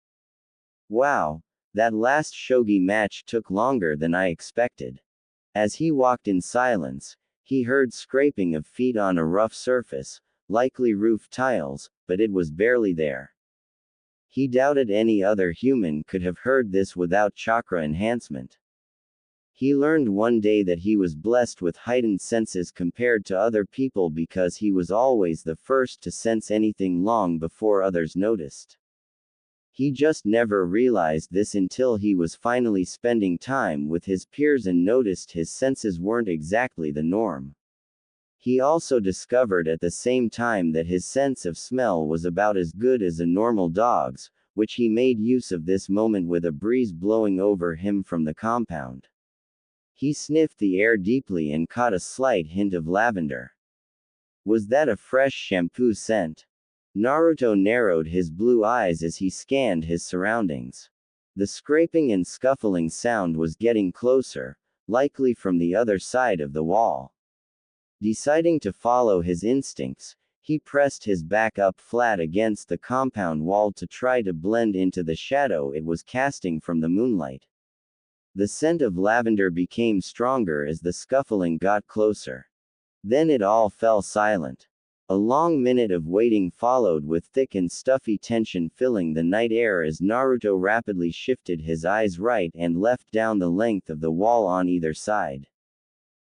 Speaker 1: Wow, that last shogi match took longer than I expected. As he walked in silence, he heard scraping of feet on a rough surface, likely roof tiles, but it was barely there. He doubted any other human could have heard this without chakra enhancement. He learned one day that he was blessed with heightened senses compared to other people because he was always the first to sense anything long before others noticed. He just never realized this until he was finally spending time with his peers and noticed his senses weren't exactly the norm. He also discovered at the same time that his sense of smell was about as good as a normal dog's, which he made use of this moment with a breeze blowing over him from the compound. He sniffed the air deeply and caught a slight hint of lavender. Was that a fresh shampoo scent? Naruto narrowed his blue eyes as he scanned his surroundings. The scraping and scuffling sound was getting closer, likely from the other side of the wall. Deciding to follow his instincts, he pressed his back up flat against the compound wall to try to blend into the shadow it was casting from the moonlight. The scent of lavender became stronger as the scuffling got closer. Then it all fell silent. A long minute of waiting followed with thick and stuffy tension filling the night air as Naruto rapidly shifted his eyes right and left down the length of the wall on either side.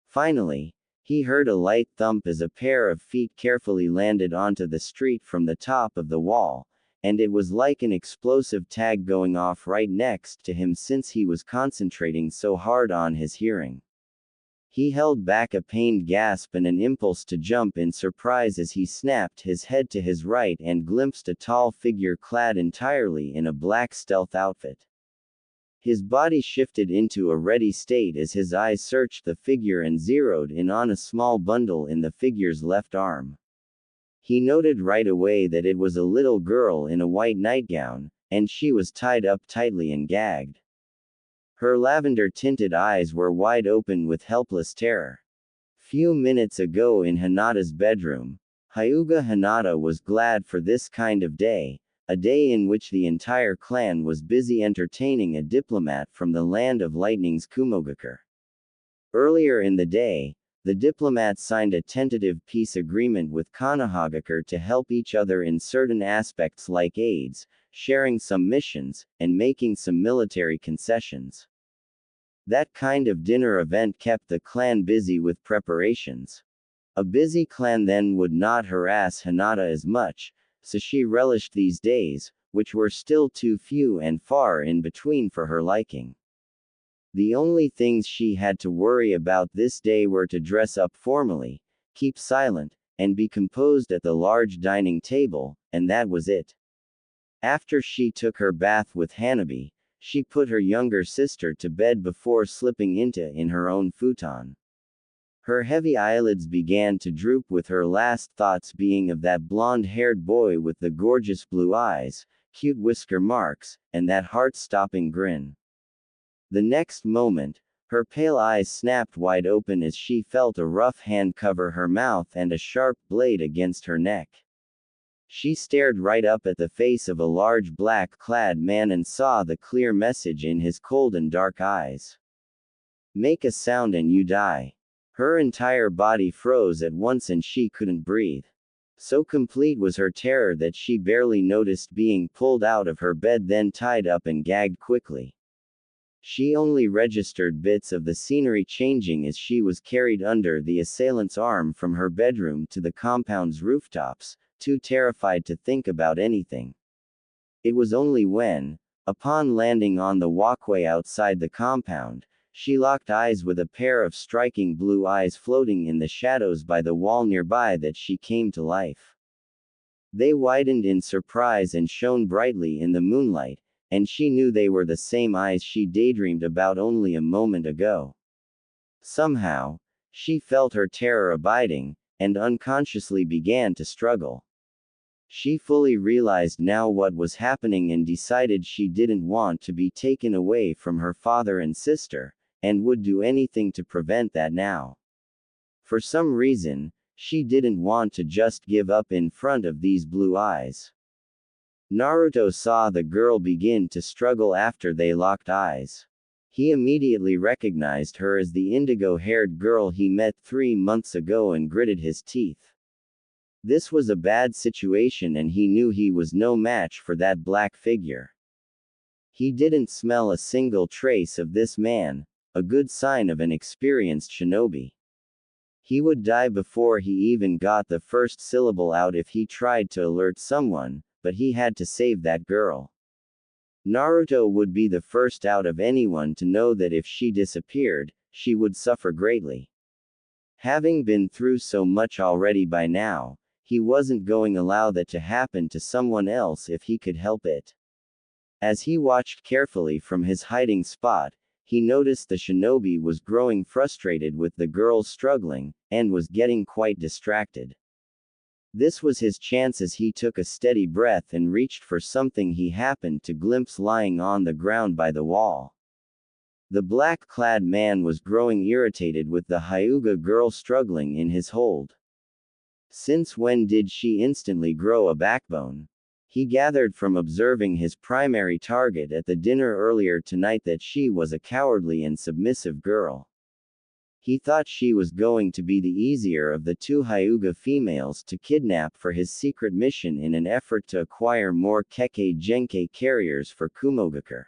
Speaker 1: Finally, he heard a light thump as a pair of feet carefully landed onto the street from the top of the wall, and it was like an explosive tag going off right next to him since he was concentrating so hard on his hearing. He held back a pained gasp and an impulse to jump in surprise as he snapped his head to his right and glimpsed a tall figure clad entirely in a black stealth outfit. His body shifted into a ready state as his eyes searched the figure and zeroed in on a small bundle in the figure's left arm. He noted right away that it was a little girl in a white nightgown, and she was tied up tightly and gagged. Her lavender-tinted eyes were wide open with helpless terror. Few minutes ago in Hinata's bedroom, Hyuga Hinata was glad for this kind of day, a day in which the entire clan was busy entertaining a diplomat from the land of lightning's Kumogakure. Earlier in the day, the diplomats signed a tentative peace agreement with Konohagakure to help each other in certain aspects like aids, sharing some missions, and making some military concessions. That kind of dinner event kept the clan busy with preparations. A busy clan then would not harass Hinata as much, so she relished these days, which were still too few and far in between for her liking. The only things she had to worry about this day were to dress up formally, keep silent, and be composed at the large dining table, and that was it. After she took her bath with Hanabi, she put her younger sister to bed before slipping into her own futon. Her heavy eyelids began to droop, with her last thoughts being of that blonde-haired boy with the gorgeous blue eyes, cute whisker marks, and that heart-stopping grin. The next moment, her pale eyes snapped wide open as she felt a rough hand cover her mouth and a sharp blade against her neck. She stared right up at the face of a large black-clad man and saw the clear message in his cold and dark eyes. Make a sound and you die. Her entire body froze at once and she couldn't breathe. So complete was her terror that she barely noticed being pulled out of her bed, then tied up and gagged quickly. She only registered bits of the scenery changing as she was carried under the assailant's arm from her bedroom to the compound's rooftops, too terrified to think about anything. It was only when, upon landing on the walkway outside the compound, she locked eyes with a pair of striking blue eyes floating in the shadows by the wall nearby that she came to life. They widened in surprise and shone brightly in the moonlight, and she knew they were the same eyes she daydreamed about only a moment ago. Somehow, she felt her terror abiding, and unconsciously began to struggle. She fully realized now what was happening and decided she didn't want to be taken away from her father and sister, and would do anything to prevent that now. For some reason, she didn't want to just give up in front of these blue eyes. Naruto saw the girl begin to struggle after they locked eyes. He immediately recognized her as the indigo-haired girl he met 3 months ago and gritted his teeth. This was a bad situation and he knew he was no match for that black figure. He didn't smell a single trace of this man, a good sign of an experienced shinobi. He would die before he even got the first syllable out if he tried to alert someone, but he had to save that girl. Naruto would be the first out of anyone to know that if she disappeared, she would suffer greatly. Having been through so much already by now, he wasn't going to allow that to happen to someone else if he could help it. As he watched carefully from his hiding spot, he noticed the shinobi was growing frustrated with the girls struggling, and was getting quite distracted. This was his chance as he took a steady breath and reached for something he happened to glimpse lying on the ground by the wall. The black-clad man was growing irritated with the Hyuga girl struggling in his hold. Since when did she instantly grow a backbone? He gathered from observing his primary target at the dinner earlier tonight that she was a cowardly and submissive girl. He thought she was going to be the easier of the 2 Hyuga females to kidnap for his secret mission in an effort to acquire more Kekkei Genkei carriers for Kumogakure.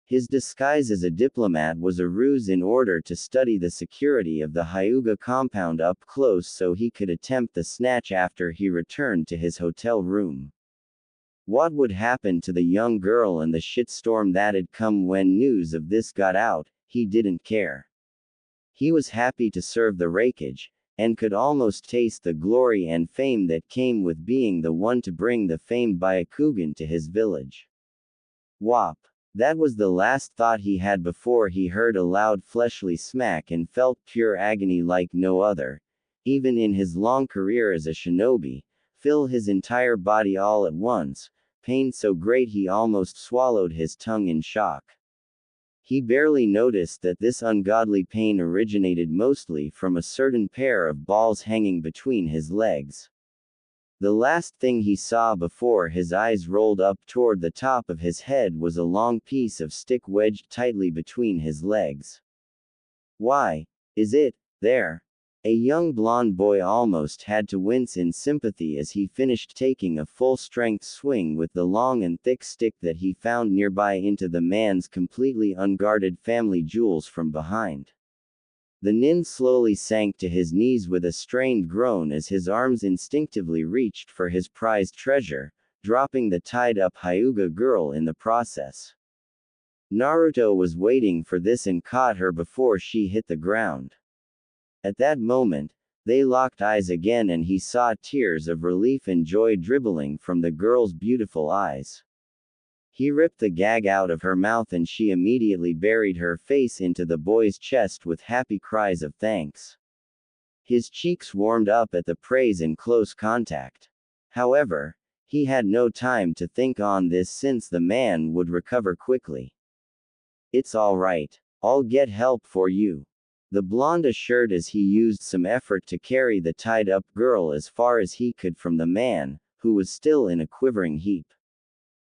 Speaker 1: His disguise as a diplomat was a ruse in order to study the security of the Hyuga compound up close so he could attempt the snatch after he returned to his hotel room. What would happen to the young girl and the shitstorm that'd come when news of this got out, he didn't care. He was happy to serve the rakeage, and could almost taste the glory and fame that came with being the one to bring the famed Byakugan to his village. Whop! That was the last thought he had before he heard a loud fleshly smack and felt pure agony like no other, even in his long career as a shinobi, fill his entire body all at once, pain so great he almost swallowed his tongue in shock. He barely noticed that this ungodly pain originated mostly from a certain pair of balls hanging between his legs. The last thing he saw before his eyes rolled up toward the top of his head was a long piece of stick wedged tightly between his legs. Why is it there? A young blonde boy almost had to wince in sympathy as he finished taking a full-strength swing with the long and thick stick that he found nearby into the man's completely unguarded family jewels from behind. The nin slowly sank to his knees with a strained groan as his arms instinctively reached for his prized treasure, dropping the tied-up Hyuga girl in the process. Naruto was waiting for this and caught her before she hit the ground. At that moment, they locked eyes again and he saw tears of relief and joy dribbling from the girl's beautiful eyes. He ripped the gag out of her mouth and she immediately buried her face into the boy's chest with happy cries of thanks. His cheeks warmed up at the praise in close contact. However, he had no time to think on this since the man would recover quickly. "It's all right. I'll get help for you," the blonde assured as he used some effort to carry the tied-up girl as far as he could from the man, who was still in a quivering heap.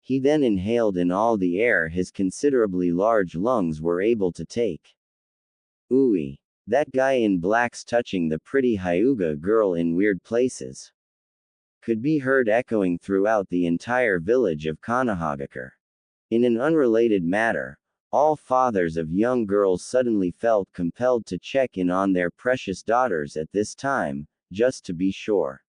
Speaker 1: He then inhaled in all the air his considerably large lungs were able to take. "Ooey. That guy in black's touching the pretty Hyuga girl in weird places," could be heard echoing throughout the entire village of Kanahagakure. In an unrelated matter, all fathers of young girls suddenly felt compelled to check in on their precious daughters at this time, just to be sure.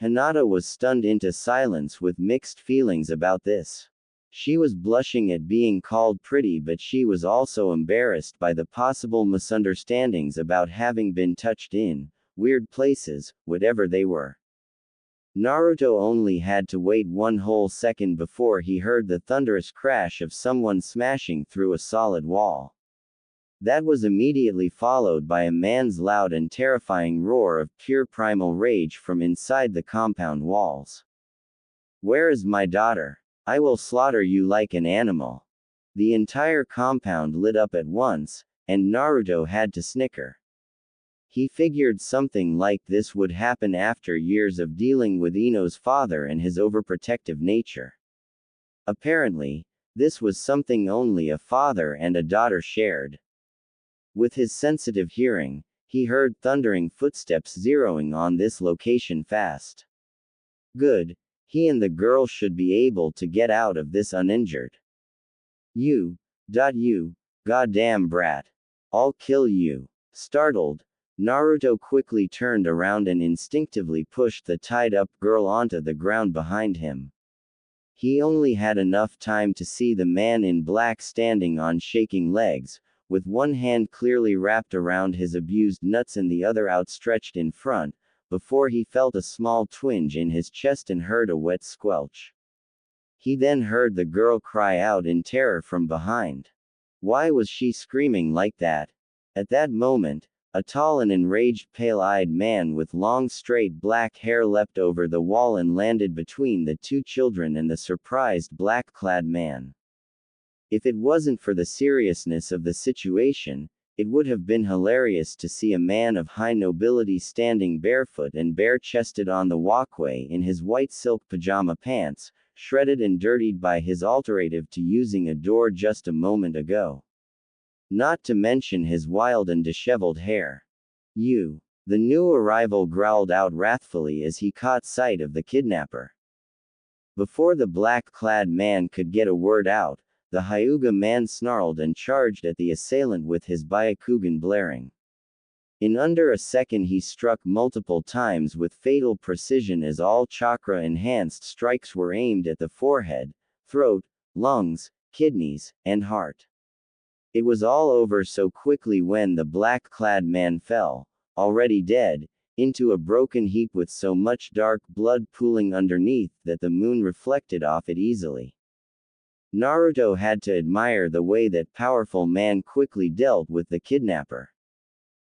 Speaker 1: Hinata was stunned into silence with mixed feelings about this. She was blushing at being called pretty, but she was also embarrassed by the possible misunderstandings about having been touched in weird places, whatever they were. Naruto only had to wait one whole second before he heard the thunderous crash of someone smashing through a solid wall. That was immediately followed by a man's loud and terrifying roar of pure primal rage from inside the compound walls. "Where is my daughter? I will slaughter you like an animal." The entire compound lit up at once, and Naruto had to snicker. He figured something like this would happen after years of dealing with Ino's father and his overprotective nature. Apparently, this was something only a father and a daughter shared. With his sensitive hearing, he heard thundering footsteps zeroing on this location fast. Good, he and the girl should be able to get out of this uninjured. You goddamn brat. I'll kill you." Startled, Naruto quickly turned around and instinctively pushed the tied-up girl onto the ground behind him. He only had enough time to see the man in black standing on shaking legs, with one hand clearly wrapped around his abused nuts and the other outstretched in front, before he felt a small twinge in his chest and heard a wet squelch. He then heard the girl cry out in terror from behind. Why was she screaming like that? At that moment, a tall and enraged pale-eyed man with long straight black hair leapt over the wall and landed between the two children and the surprised black-clad man. If it wasn't for the seriousness of the situation, it would have been hilarious to see a man of high nobility standing barefoot and bare-chested on the walkway in his white silk pajama pants, shredded and dirtied by his alternative to using a door just a moment ago. Not to mention his wild and disheveled hair. "You." The new arrival growled out wrathfully as he caught sight of the kidnapper. Before the black-clad man could get a word out, the Hyuga man snarled and charged at the assailant with his Byakugan blaring. In under a second he struck multiple times with fatal precision as all chakra-enhanced strikes were aimed at the forehead, throat, lungs, kidneys, and heart. It was all over so quickly when the black-clad man fell, already dead, into a broken heap with so much dark blood pooling underneath that the moon reflected off it easily. Naruto had to admire the way that powerful man quickly dealt with the kidnapper.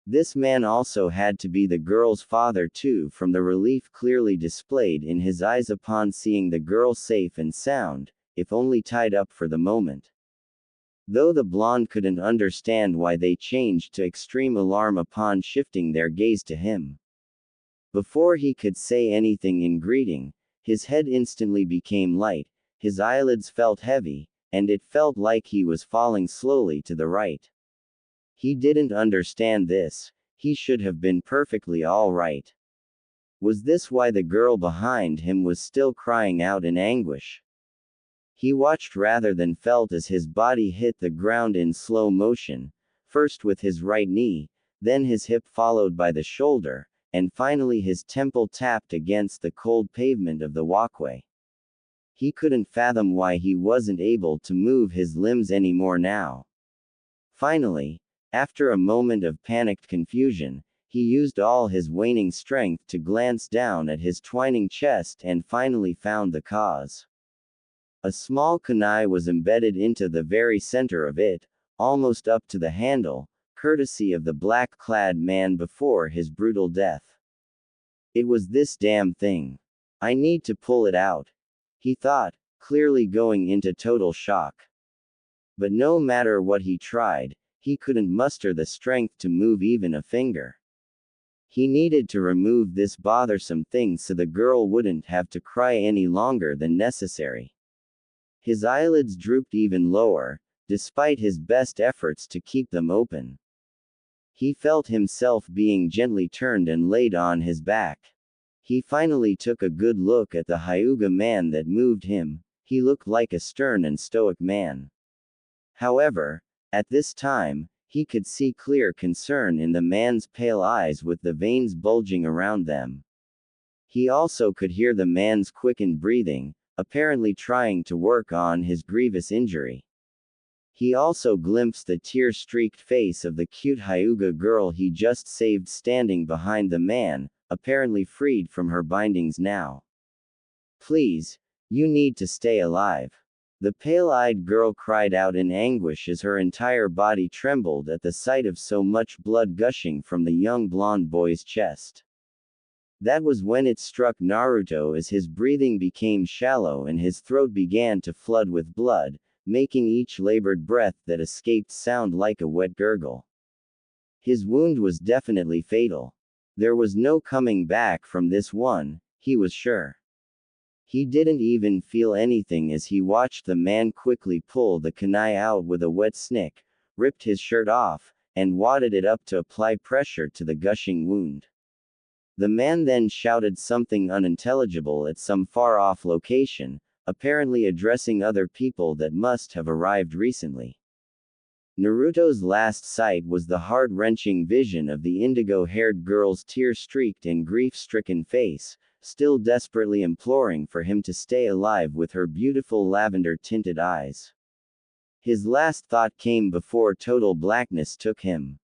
Speaker 1: This man also had to be the girl's father too, from the relief clearly displayed in his eyes upon seeing the girl safe and sound, if only tied up for the moment. Though the blonde couldn't understand why they changed to extreme alarm upon shifting their gaze to him. Before he could say anything in greeting, his head instantly became light, his eyelids felt heavy, and it felt like he was falling slowly to the right. He didn't understand this, he should have been perfectly all right. Was this why the girl behind him was still crying out in anguish? He watched rather than felt as his body hit the ground in slow motion, first with his right knee, then his hip followed by the shoulder, and finally his temple tapped against the cold pavement of the walkway. He couldn't fathom why he wasn't able to move his limbs anymore now. Finally, after a moment of panicked confusion, he used all his waning strength to glance down at his twining chest and finally found the cause. A small kunai was embedded into the very center of it, almost up to the handle, courtesy of the black-clad man before his brutal death. It was this damn thing. I need to pull it out, he thought, clearly going into total shock. But no matter what he tried, he couldn't muster the strength to move even a finger. He needed to remove this bothersome thing so the girl wouldn't have to cry any longer than necessary. His eyelids drooped even lower, despite his best efforts to keep them open. He felt himself being gently turned and laid on his back. He finally took a good look at the Hyuga man that moved him. He looked like a stern and stoic man. However, at this time, he could see clear concern in the man's pale eyes with the veins bulging around them. He also could hear the man's quickened breathing, apparently trying to work on his grievous injury. He also glimpsed the tear-streaked face of the cute Hyuga girl he just saved standing behind the man, apparently freed from her bindings now. Please, you need to stay alive. The pale-eyed girl cried out in anguish as her entire body trembled at the sight of so much blood gushing from the young blonde boy's chest. That was when it struck Naruto as his breathing became shallow and his throat began to flood with blood, making each labored breath that escaped sound like a wet gurgle. His wound was definitely fatal. There was no coming back from this one, he was sure. He didn't even feel anything as he watched the man quickly pull the kunai out with a wet snick, ripped his shirt off, and wadded it up to apply pressure to the gushing wound. The man then shouted something unintelligible at some far-off location, apparently addressing other people that must have arrived recently. Naruto's last sight was the heart-wrenching vision of the indigo-haired girl's tear-streaked and grief-stricken face, still desperately imploring for him to stay alive with her beautiful lavender-tinted eyes. His last thought came before total blackness took him.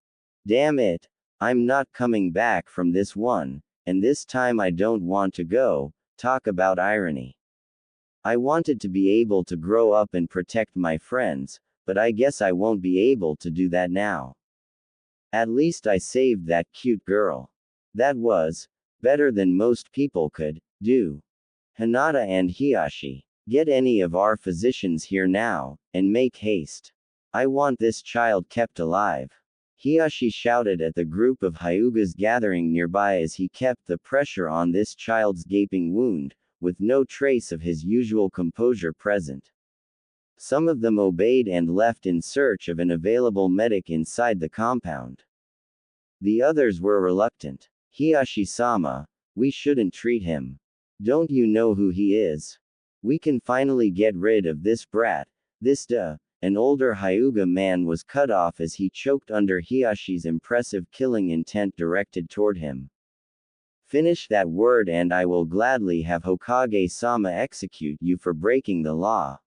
Speaker 1: Damn it, I'm not coming back from this one, and this time I don't want to go. Talk about irony. I wanted to be able to grow up and protect my friends, but I guess I won't be able to do that now. At least I saved that cute girl. That was better than most people could do. Hinata and Hiashi, get any of our physicians here now, and make haste. I want this child kept alive. Hiashi shouted at the group of Hyugas gathering nearby as he kept the pressure on this child's gaping wound, with no trace of his usual composure present. Some of them obeyed and left in search of an available medic inside the compound. The others were reluctant. Hiashi-sama, we shouldn't treat him. Don't you know who he is? We can finally get rid of this brat. An older Hyuga man was cut off as he choked under Hiashi's impressive killing intent directed toward him. Finish that word and I will gladly have Hokage-sama execute you for breaking the law.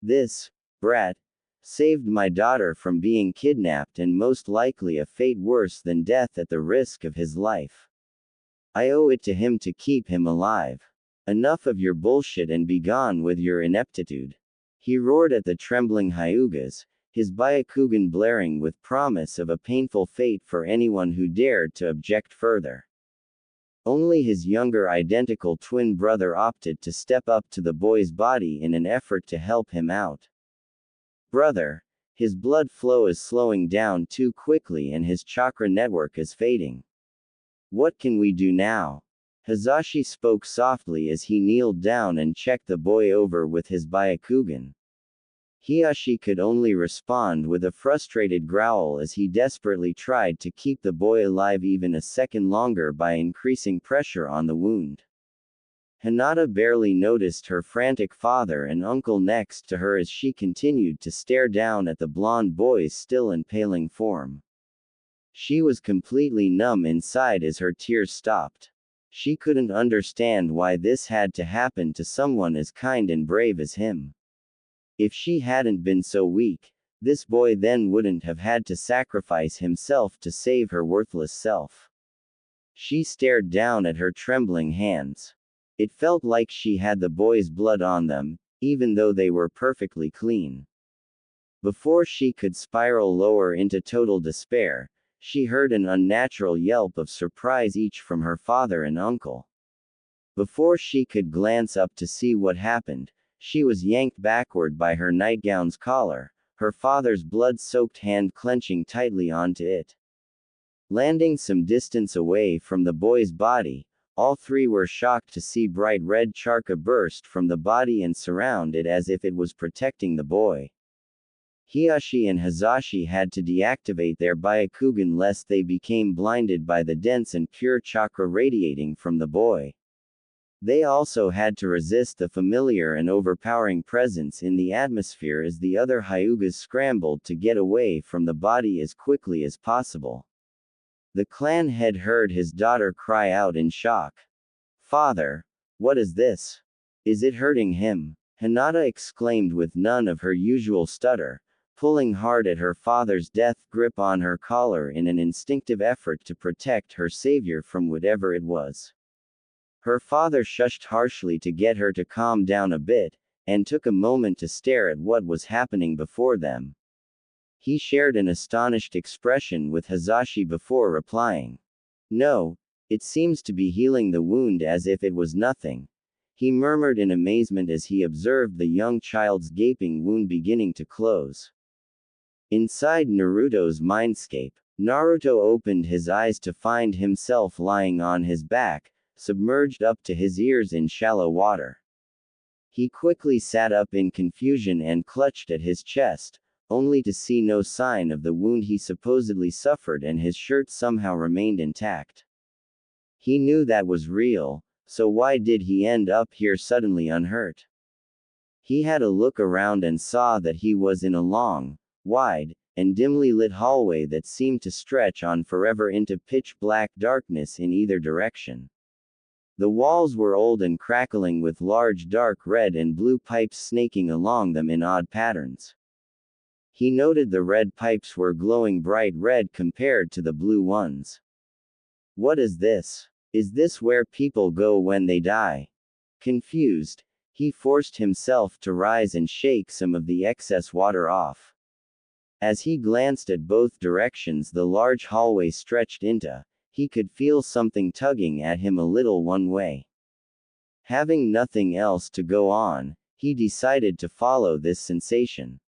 Speaker 1: This brat saved my daughter from being kidnapped and most likely a fate worse than death at the risk of his life. I owe it to him to keep him alive. Enough of your bullshit and be gone with your ineptitude. He roared at the trembling Hyugas, his Byakugan blaring with promise of a painful fate for anyone who dared to object further. Only his younger identical twin brother opted to step up to the boy's body in an effort to help him out. Brother, his blood flow is slowing down too quickly and his chakra network is fading. What can we do now? Hazashi spoke softly as he kneeled down and checked the boy over with his Byakugan. Hiashi could only respond with a frustrated growl as he desperately tried to keep the boy alive even a second longer by increasing pressure on the wound. Hinata barely noticed her frantic father and uncle next to her as she continued to stare down at the blonde boy's still impaling form. She was completely numb inside as her tears stopped. She couldn't understand why this had to happen to someone as kind and brave as him. If she hadn't been so weak, this boy then wouldn't have had to sacrifice himself to save her worthless self. She stared down at her trembling hands. It felt like she had the boy's blood on them, even though they were perfectly clean. Before she could spiral lower into total despair, she heard an unnatural yelp of surprise each from her father and uncle. Before she could glance up to see what happened, she was yanked backward by her nightgown's collar, her father's blood-soaked hand clenching tightly onto it. Landing some distance away from the boy's body, all three were shocked to see bright red charca burst from the body and surround it as if it was protecting the boy. Hiyashi and Hazashi had to deactivate their Byakugan lest they became blinded by the dense and pure chakra radiating from the boy. They also had to resist the familiar and overpowering presence in the atmosphere as the other Hyugas scrambled to get away from the body as quickly as possible. The clan head heard his daughter cry out in shock. "Father, what is this? Is it hurting him?" Hinata exclaimed with none of her usual stutter, pulling hard at her father's death grip on her collar in an instinctive effort to protect her savior from whatever it was. Her father shushed harshly to get her to calm down a bit, and took a moment to stare at what was happening before them. He shared an astonished expression with Hazashi before replying. "No, it seems to be healing the wound as if it was nothing," he murmured in amazement as he observed the young child's gaping wound beginning to close. Inside Naruto's mindscape, Naruto opened his eyes to find himself lying on his back, submerged up to his ears in shallow water. He quickly sat up in confusion and clutched at his chest, only to see no sign of the wound he supposedly suffered, and his shirt somehow remained intact. He knew that was real, so why did he end up here suddenly unhurt? He had a look around and saw that he was in a long, wide, and dimly lit hallway that seemed to stretch on forever into pitch-black darkness in either direction. The walls were old and crackling with large dark red and blue pipes snaking along them in odd patterns. He noted the red pipes were glowing bright red compared to the blue ones. What is this? Is this where people go when they die? Confused, he forced himself to rise and shake some of the excess water off. As he glanced at both directions the large hallway stretched into, he could feel something tugging at him a little one way. Having nothing else to go on, he decided to follow this sensation.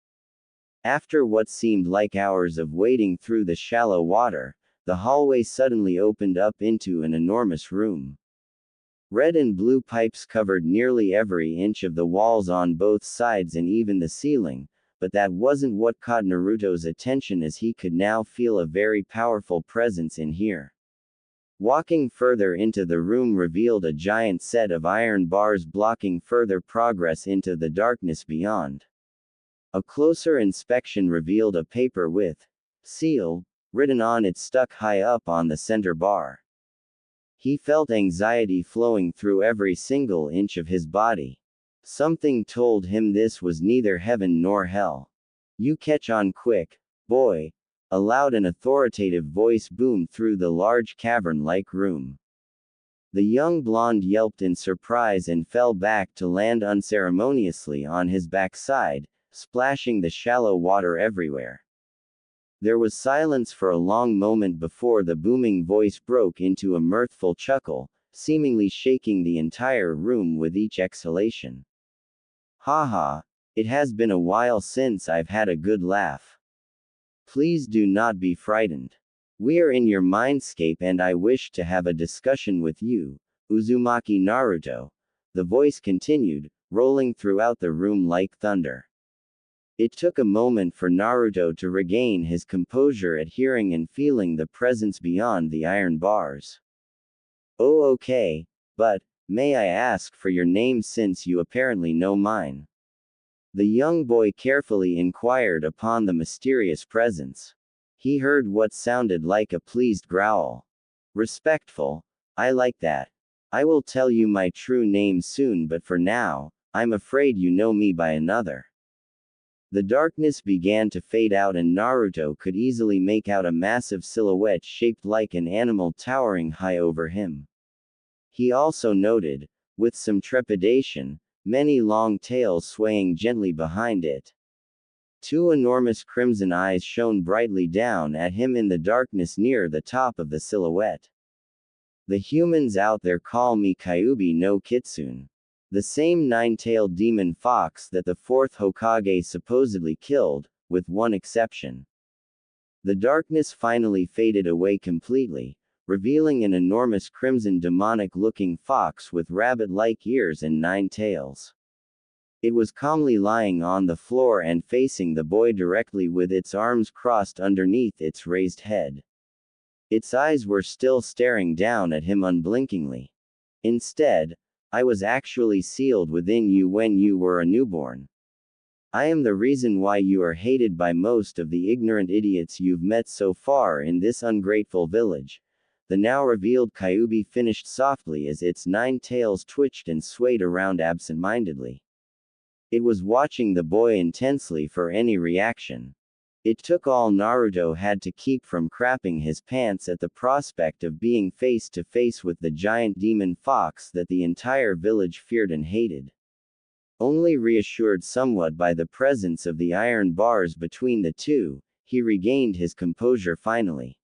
Speaker 1: After what seemed like hours of wading through the shallow water, the hallway suddenly opened up into an enormous room. Red and blue pipes covered nearly every inch of the walls on both sides and even the ceiling, but that wasn't what caught Naruto's attention, as he could now feel a very powerful presence in here. Walking further into the room revealed a giant set of iron bars blocking further progress into the darkness beyond. A closer inspection revealed a paper with "seal" written on it stuck high up on the center bar. He felt anxiety flowing through every single inch of his body. Something told him this was neither heaven nor hell. "You catch on quick, boy," a loud and authoritative voice boomed through the large cavern-like room. The young blonde yelped in surprise and fell back to land unceremoniously on his backside, splashing the shallow water everywhere. There was silence for a long moment before the booming voice broke into a mirthful chuckle, seemingly shaking the entire room with each exhalation. "Haha, it has been a while since I've had a good laugh. Please do not be frightened. We are in your mindscape and I wish to have a discussion with you, Uzumaki Naruto," the voice continued, rolling throughout the room like thunder. It took a moment for Naruto to regain his composure at hearing and feeling the presence beyond the iron bars. "Oh, okay, but may I ask for your name since you apparently know mine?" The young boy carefully inquired upon the mysterious presence. He heard what sounded like a pleased growl. "Respectful, I like that. I will tell you my true name soon, but for now, I'm afraid you know me by another." The darkness began to fade out and Naruto could easily make out a massive silhouette shaped like an animal towering high over him. He also noted, with some trepidation, many long tails swaying gently behind it. Two enormous crimson eyes shone brightly down at him in the darkness near the top of the silhouette. The humans out there call me Kyuubi no Kitsune. The same nine-tailed demon fox that the fourth Hokage supposedly killed, with one exception. The darkness finally faded away completely, revealing an enormous crimson demonic-looking fox with rabbit-like ears and 9 tails. It was calmly lying on the floor and facing the boy directly with its arms crossed underneath its raised head. Its eyes were still staring down at him unblinkingly. Instead, I was actually sealed within you when you were a newborn. I am the reason why you are hated by most of the ignorant idiots you've met so far in this ungrateful village. The now revealed Kyuubi finished softly as its 9 tails twitched and swayed around absent-mindedly. It was watching the boy intensely for any reaction. It took all Naruto had to keep from crapping his pants at the prospect of being face to face with the giant demon fox that the entire village feared and hated. Only reassured somewhat by the presence of the iron bars between the two, he regained his composure finally.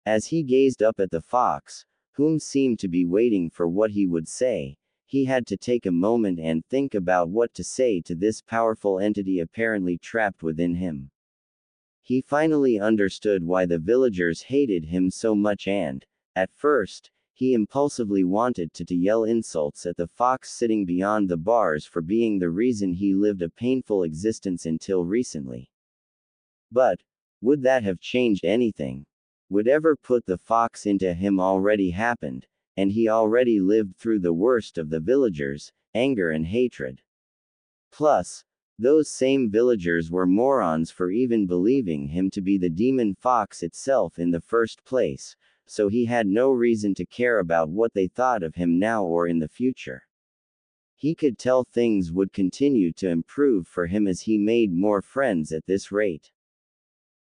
Speaker 1: As he gazed up at the fox, whom seemed to be waiting for what he would say, he had to take a moment and think about what to say to this powerful entity apparently trapped within him. He finally understood why the villagers hated him so much and, at first, he impulsively wanted to yell insults at the fox sitting beyond the bars for being the reason he lived a painful existence until recently. But, would that have changed anything? Whatever put the fox into him already happened, and he already lived through the worst of the villagers, anger and hatred. Plus, those same villagers were morons for even believing him to be the demon fox itself in the first place, so he had no reason to care about what they thought of him now or in the future. He could tell things would continue to improve for him as he made more friends at this rate.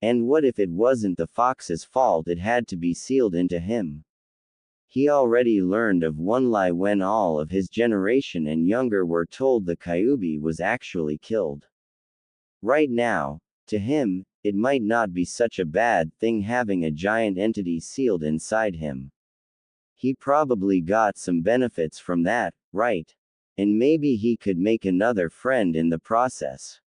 Speaker 1: And what if it wasn't the fox's fault it had to be sealed into him? He already learned of one lie when all of his generation and younger were told the Kyuubi was actually killed. Right now, to him, it might not be such a bad thing having a giant entity sealed inside him. He probably got some benefits from that, right? And maybe he could make another friend in the process.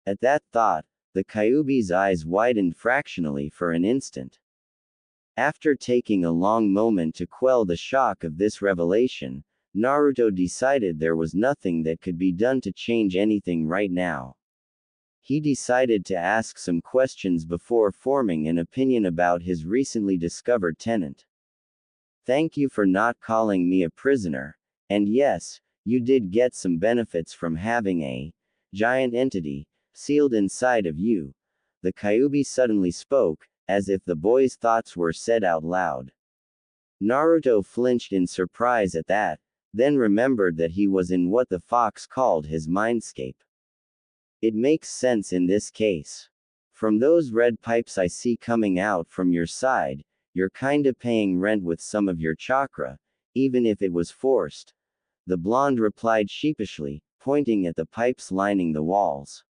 Speaker 1: At that thought, the Kyuubi's eyes widened fractionally for an instant. After taking a long moment to quell the shock of this revelation, Naruto decided there was nothing that could be done to change anything right now. He decided to ask some questions before forming an opinion about his recently discovered tenant. Thank you for not calling me a prisoner, and yes, you did get some benefits from having a giant entity sealed inside of you. The Kyuubi suddenly spoke, as if the boy's thoughts were said out loud. Naruto flinched in surprise at that, then remembered that he was in what the fox called his mindscape. It makes sense in this case. From those red pipes I see coming out from your side, you're kinda paying rent with some of your chakra, even if it was forced. The blonde replied sheepishly, pointing at the pipes lining the walls.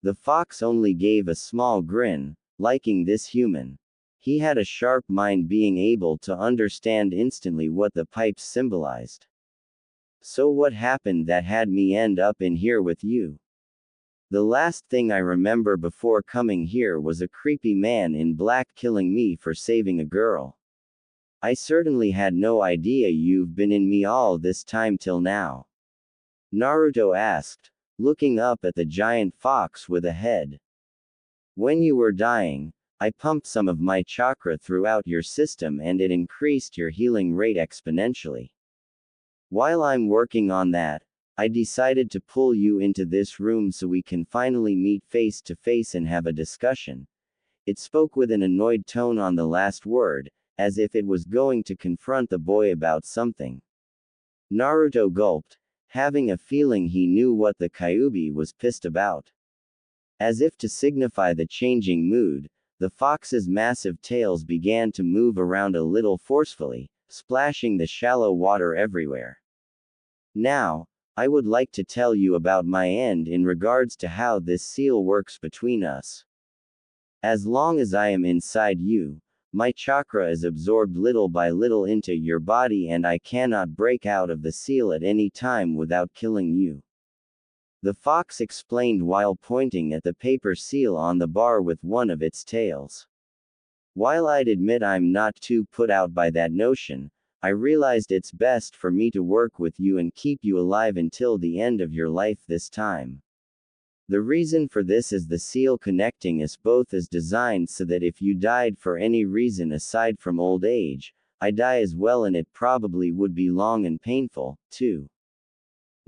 Speaker 1: The fox only gave a small grin, liking this human. He had a sharp mind being able to understand instantly what the pipes symbolized. So what happened that had me end up in here with you? The last thing I remember before coming here was a creepy man in black killing me for saving a girl. I certainly had no idea you've been in me all this time till now. Naruto asked, looking up at the giant fox with a head. When you were dying, I pumped some of my chakra throughout your system and it increased your healing rate exponentially. While I'm working on that, I decided to pull you into this room so we can finally meet face to face and have a discussion. It spoke with an annoyed tone on the last word, as if it was going to confront the boy about something. Naruto gulped, having a feeling he knew what the Kyuubi was pissed about. As if to signify the changing mood, the fox's massive tails began to move around a little forcefully, splashing the shallow water everywhere. Now, I would like to tell you about my end in regards to how this seal works between us. As long as I am inside you, my chakra is absorbed little by little into your body and I cannot break out of the seal at any time without killing you. The fox explained while pointing at the paper seal on the bar with one of its tails. While I'd admit I'm not too put out by that notion, I realized it's best for me to work with you and keep you alive until the end of your life this time. The reason for this is the seal connecting us both is designed so that if you died for any reason aside from old age, I die as well and it probably would be long and painful, too.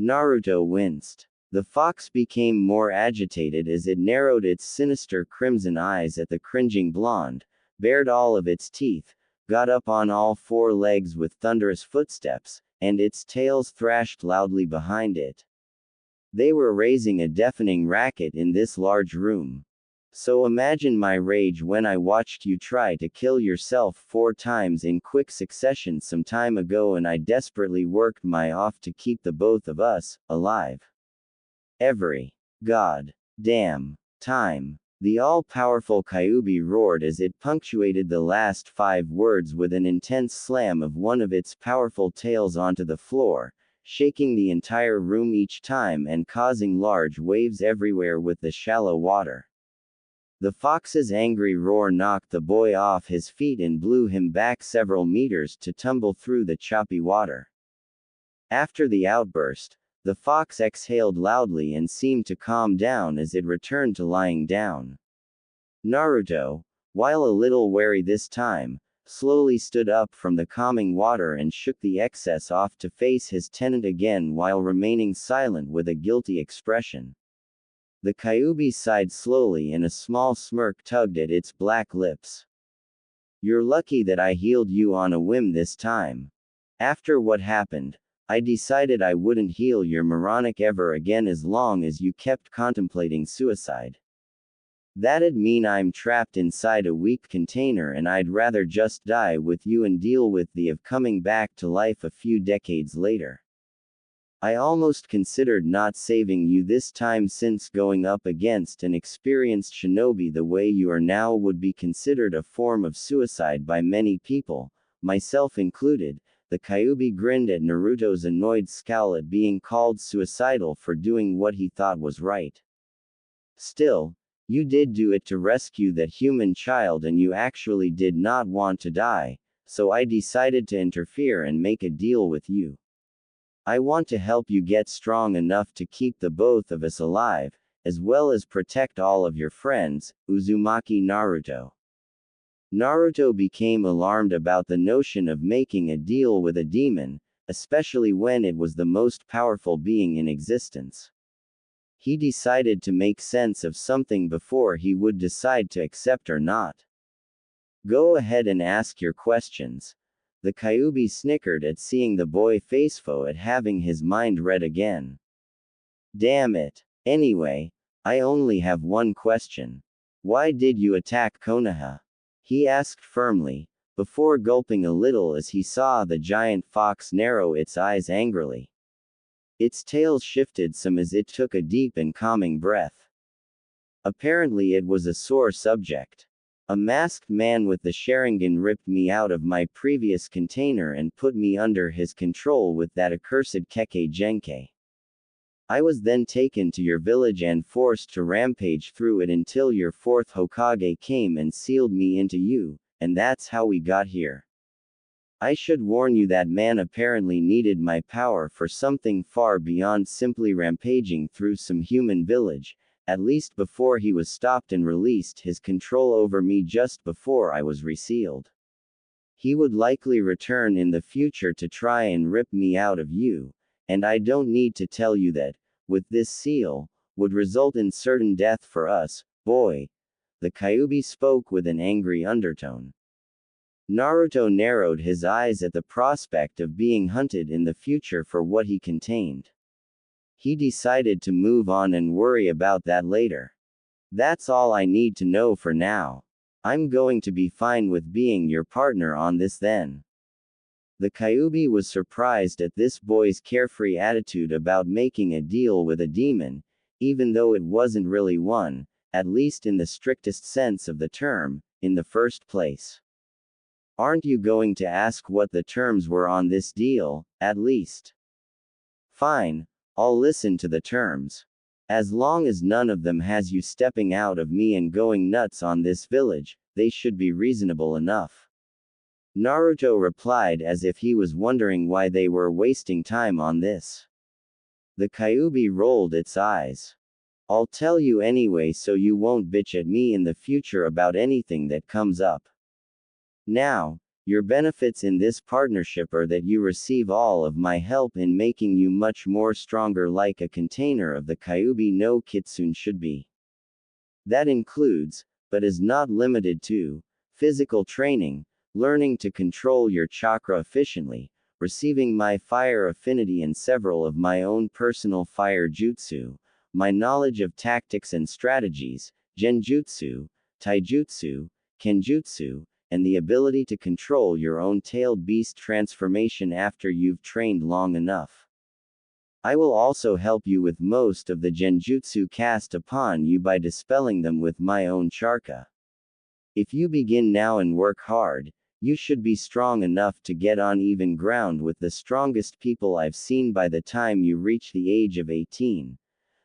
Speaker 1: Naruto winced. The fox became more agitated as it narrowed its sinister crimson eyes at the cringing blonde, bared all of its teeth, got up on all four legs with thunderous footsteps, and its tails thrashed loudly behind it. They were raising a deafening racket in this large room. So imagine my rage when I watched you try to kill yourself 4 times in quick succession some time ago and I desperately worked my off to keep the both of us alive. Every god damn time. The all-powerful Kyuubi roared as it punctuated the last 5 words with an intense slam of one of its powerful tails onto the floor, shaking the entire room each time and causing large waves everywhere with the shallow water. The fox's angry roar knocked the boy off his feet and blew him back several meters to tumble through the choppy water. After the outburst, the fox exhaled loudly and seemed to calm down as it returned to lying down. Naruto, while a little wary this time, slowly stood up from the calming water and shook the excess off to face his tenant again while remaining silent with a guilty expression. The Kyuubi sighed slowly and a small smirk tugged at its black lips. You're lucky that I healed you on a whim this time. After what happened, I decided I wouldn't heal your moronic ever again as long as you kept contemplating suicide. That'd mean I'm trapped inside a weak container and I'd rather just die with you and deal with the of coming back to life a few decades later. I almost considered not saving you this time since going up against an experienced shinobi the way you are now would be considered a form of suicide by many people, myself included. The Kyuubi grinned at Naruto's annoyed scowl at being called suicidal for doing what he thought was right. Still, you did do it to rescue that human child and you actually did not want to die, so I decided to interfere and make a deal with you. I want to help you get strong enough to keep the both of us alive, as well as protect all of your friends, Uzumaki Naruto. Naruto became alarmed about the notion of making a deal with a demon, especially when it was the most powerful being in existence. He decided to make sense of something before he would decide to accept or not. Go ahead and ask your questions. The Kyuubi snickered at seeing the boy faceful at having his mind read again. Damn it. Anyway, I only have one question. Why did you attack Konoha? He asked firmly, before gulping a little as he saw the giant fox narrow its eyes angrily. Its tail shifted some as it took a deep and calming breath. Apparently it was a sore subject. A masked man with the Sharingan ripped me out of my previous container and put me under his control with that accursed Kekkei Genkai. I was then taken to your village and forced to rampage through it until your 4th Hokage came and sealed me into you, and that's how we got here. I should warn you that man apparently needed my power for something far beyond simply rampaging through some human village, at least before he was stopped and released his control over me just before I was resealed. He would likely return in the future to try and rip me out of you. And I don't need to tell you that, with this seal, would result in certain death for us, boy. The Kyuubi spoke with an angry undertone. Naruto narrowed his eyes at the prospect of being hunted in the future for what he contained. He decided to move on and worry about that later. That's all I need to know for now. I'm going to be fine with being your partner on this then. The Kyuubi was surprised at this boy's carefree attitude about making a deal with a demon, even though it wasn't really one, at least in the strictest sense of the term, in the first place. Aren't you going to ask what the terms were on this deal, at least? Fine, I'll listen to the terms. As long as none of them has you stepping out of me and going nuts on this village, they should be reasonable enough. Naruto replied as if he was wondering why they were wasting time on this. The Kyuubi rolled its eyes. I'll tell you anyway so you won't bitch at me in the future about anything that comes up. Now, your benefits in this partnership are that you receive all of my help in making you much more stronger like a container of the Kyuubi no Kitsune should be. That includes, but is not limited to, physical training, learning to control your chakra efficiently, receiving my fire affinity and several of my own personal fire jutsu, my knowledge of tactics and strategies, genjutsu, taijutsu, kenjutsu, and the ability to control your own tailed beast transformation after you've trained long enough. I will also help you with most of the genjutsu cast upon you by dispelling them with my own charka. If you begin now and work hard, you should be strong enough to get on even ground with the strongest people I've seen by the time you reach the age of 18.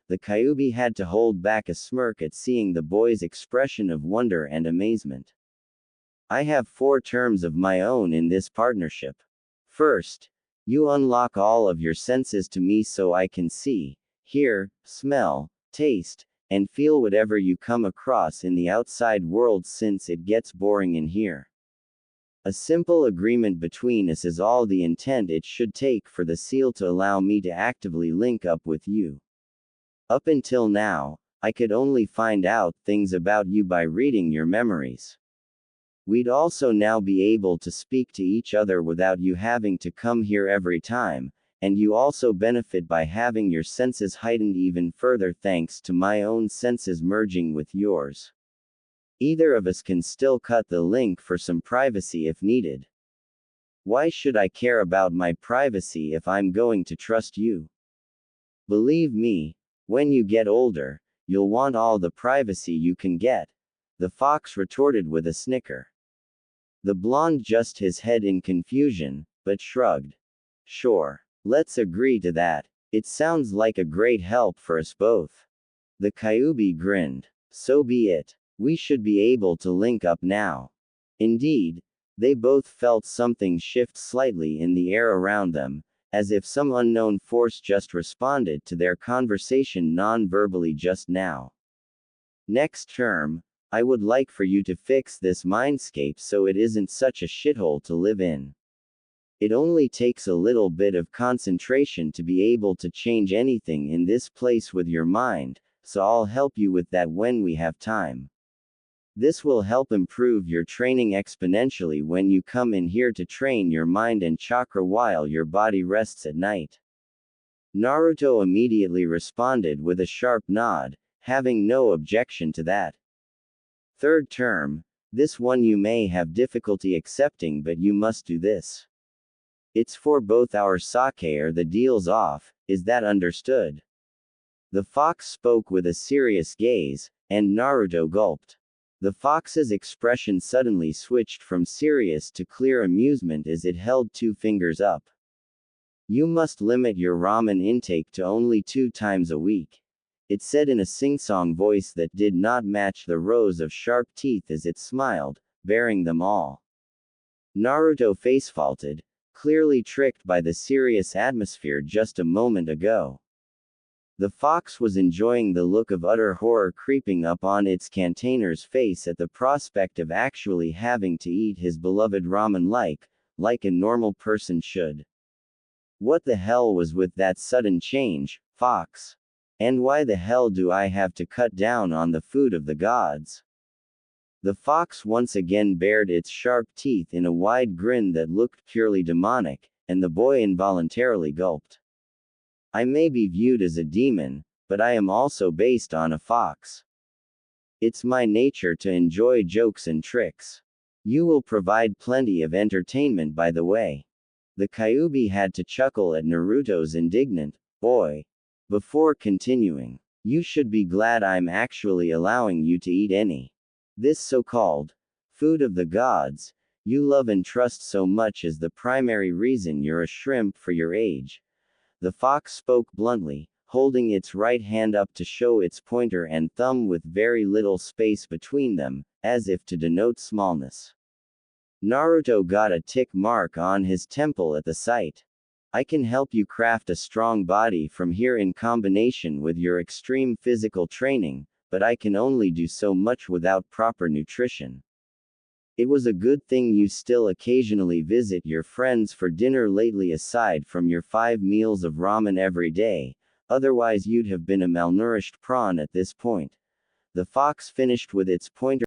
Speaker 1: The Kyuubi had to hold back a smirk at seeing the boy's expression of wonder and amazement. I have 4 terms of my own in this partnership. First, you unlock all of your senses to me so I can see, hear, smell, taste, and feel whatever you come across in the outside world since it gets boring in here. A simple agreement between us is all the intent it should take for the seal to allow me to actively link up with you. Up until now, I could only find out things about you by reading your memories. We'd also now be able to speak to each other without you having to come here every time, and you also benefit by having your senses heightened even further thanks to my own senses merging with yours. Either of us can still cut the link for some privacy if needed. Why should I care about my privacy if I'm going to trust you? Believe me, when you get older, you'll want all the privacy you can get, the fox retorted with a snicker. The blonde just his head in confusion, but shrugged. Sure. Let's agree to that. It sounds like a great help for us both. The Kyuubi grinned. So be it. We should be able to link up now. Indeed, they both felt something shift slightly in the air around them, as if some unknown force just responded to their conversation non-verbally just now. Next term, I would like for you to fix this mindscape so it isn't such a shithole to live in. It only takes a little bit of concentration to be able to change anything in this place with your mind, so I'll help you with that when we have time. This will help improve your training exponentially when you come in here to train your mind and chakra while your body rests at night. Naruto immediately responded with a sharp nod, having no objection to that. Third term, this one you may have difficulty accepting but you must do this. It's for both our sake or the deal's off, is that understood? The fox spoke with a serious gaze, and Naruto gulped. The fox's expression suddenly switched from serious to clear amusement as it held 2 fingers up. You must limit your ramen intake to only 2 times a week. It said in a sing-song voice that did not match the rows of sharp teeth as it smiled, baring them all. Naruto face-faulted, clearly tricked by the serious atmosphere just a moment ago. The fox was enjoying the look of utter horror creeping up on its container's face at the prospect of actually having to eat his beloved ramen like a normal person should. What the hell was with that sudden change, fox? And why the hell do I have to cut down on the food of the gods? The fox once again bared its sharp teeth in a wide grin that looked purely demonic, and the boy involuntarily gulped. I may be viewed as a demon, but I am also based on a fox. It's my nature to enjoy jokes and tricks. You will provide plenty of entertainment by the way. The Kyuubi had to chuckle at Naruto's indignant, "Boy." Before continuing. "You should be glad I'm actually allowing you to eat any. This so-called food of the gods you love and trust so much is the primary reason you're a shrimp for your age." The fox spoke bluntly, holding its right hand up to show its pointer and thumb with very little space between them, as if to denote smallness. Naruto got a tick mark on his temple at the sight. "I can help you craft a strong body from here in combination with your extreme physical training, but I can only do so much without proper nutrition. It was a good thing you still occasionally visit your friends for dinner lately aside from your 5 meals of ramen every day, otherwise you'd have been a malnourished prawn at this point." The fox finished with its pointer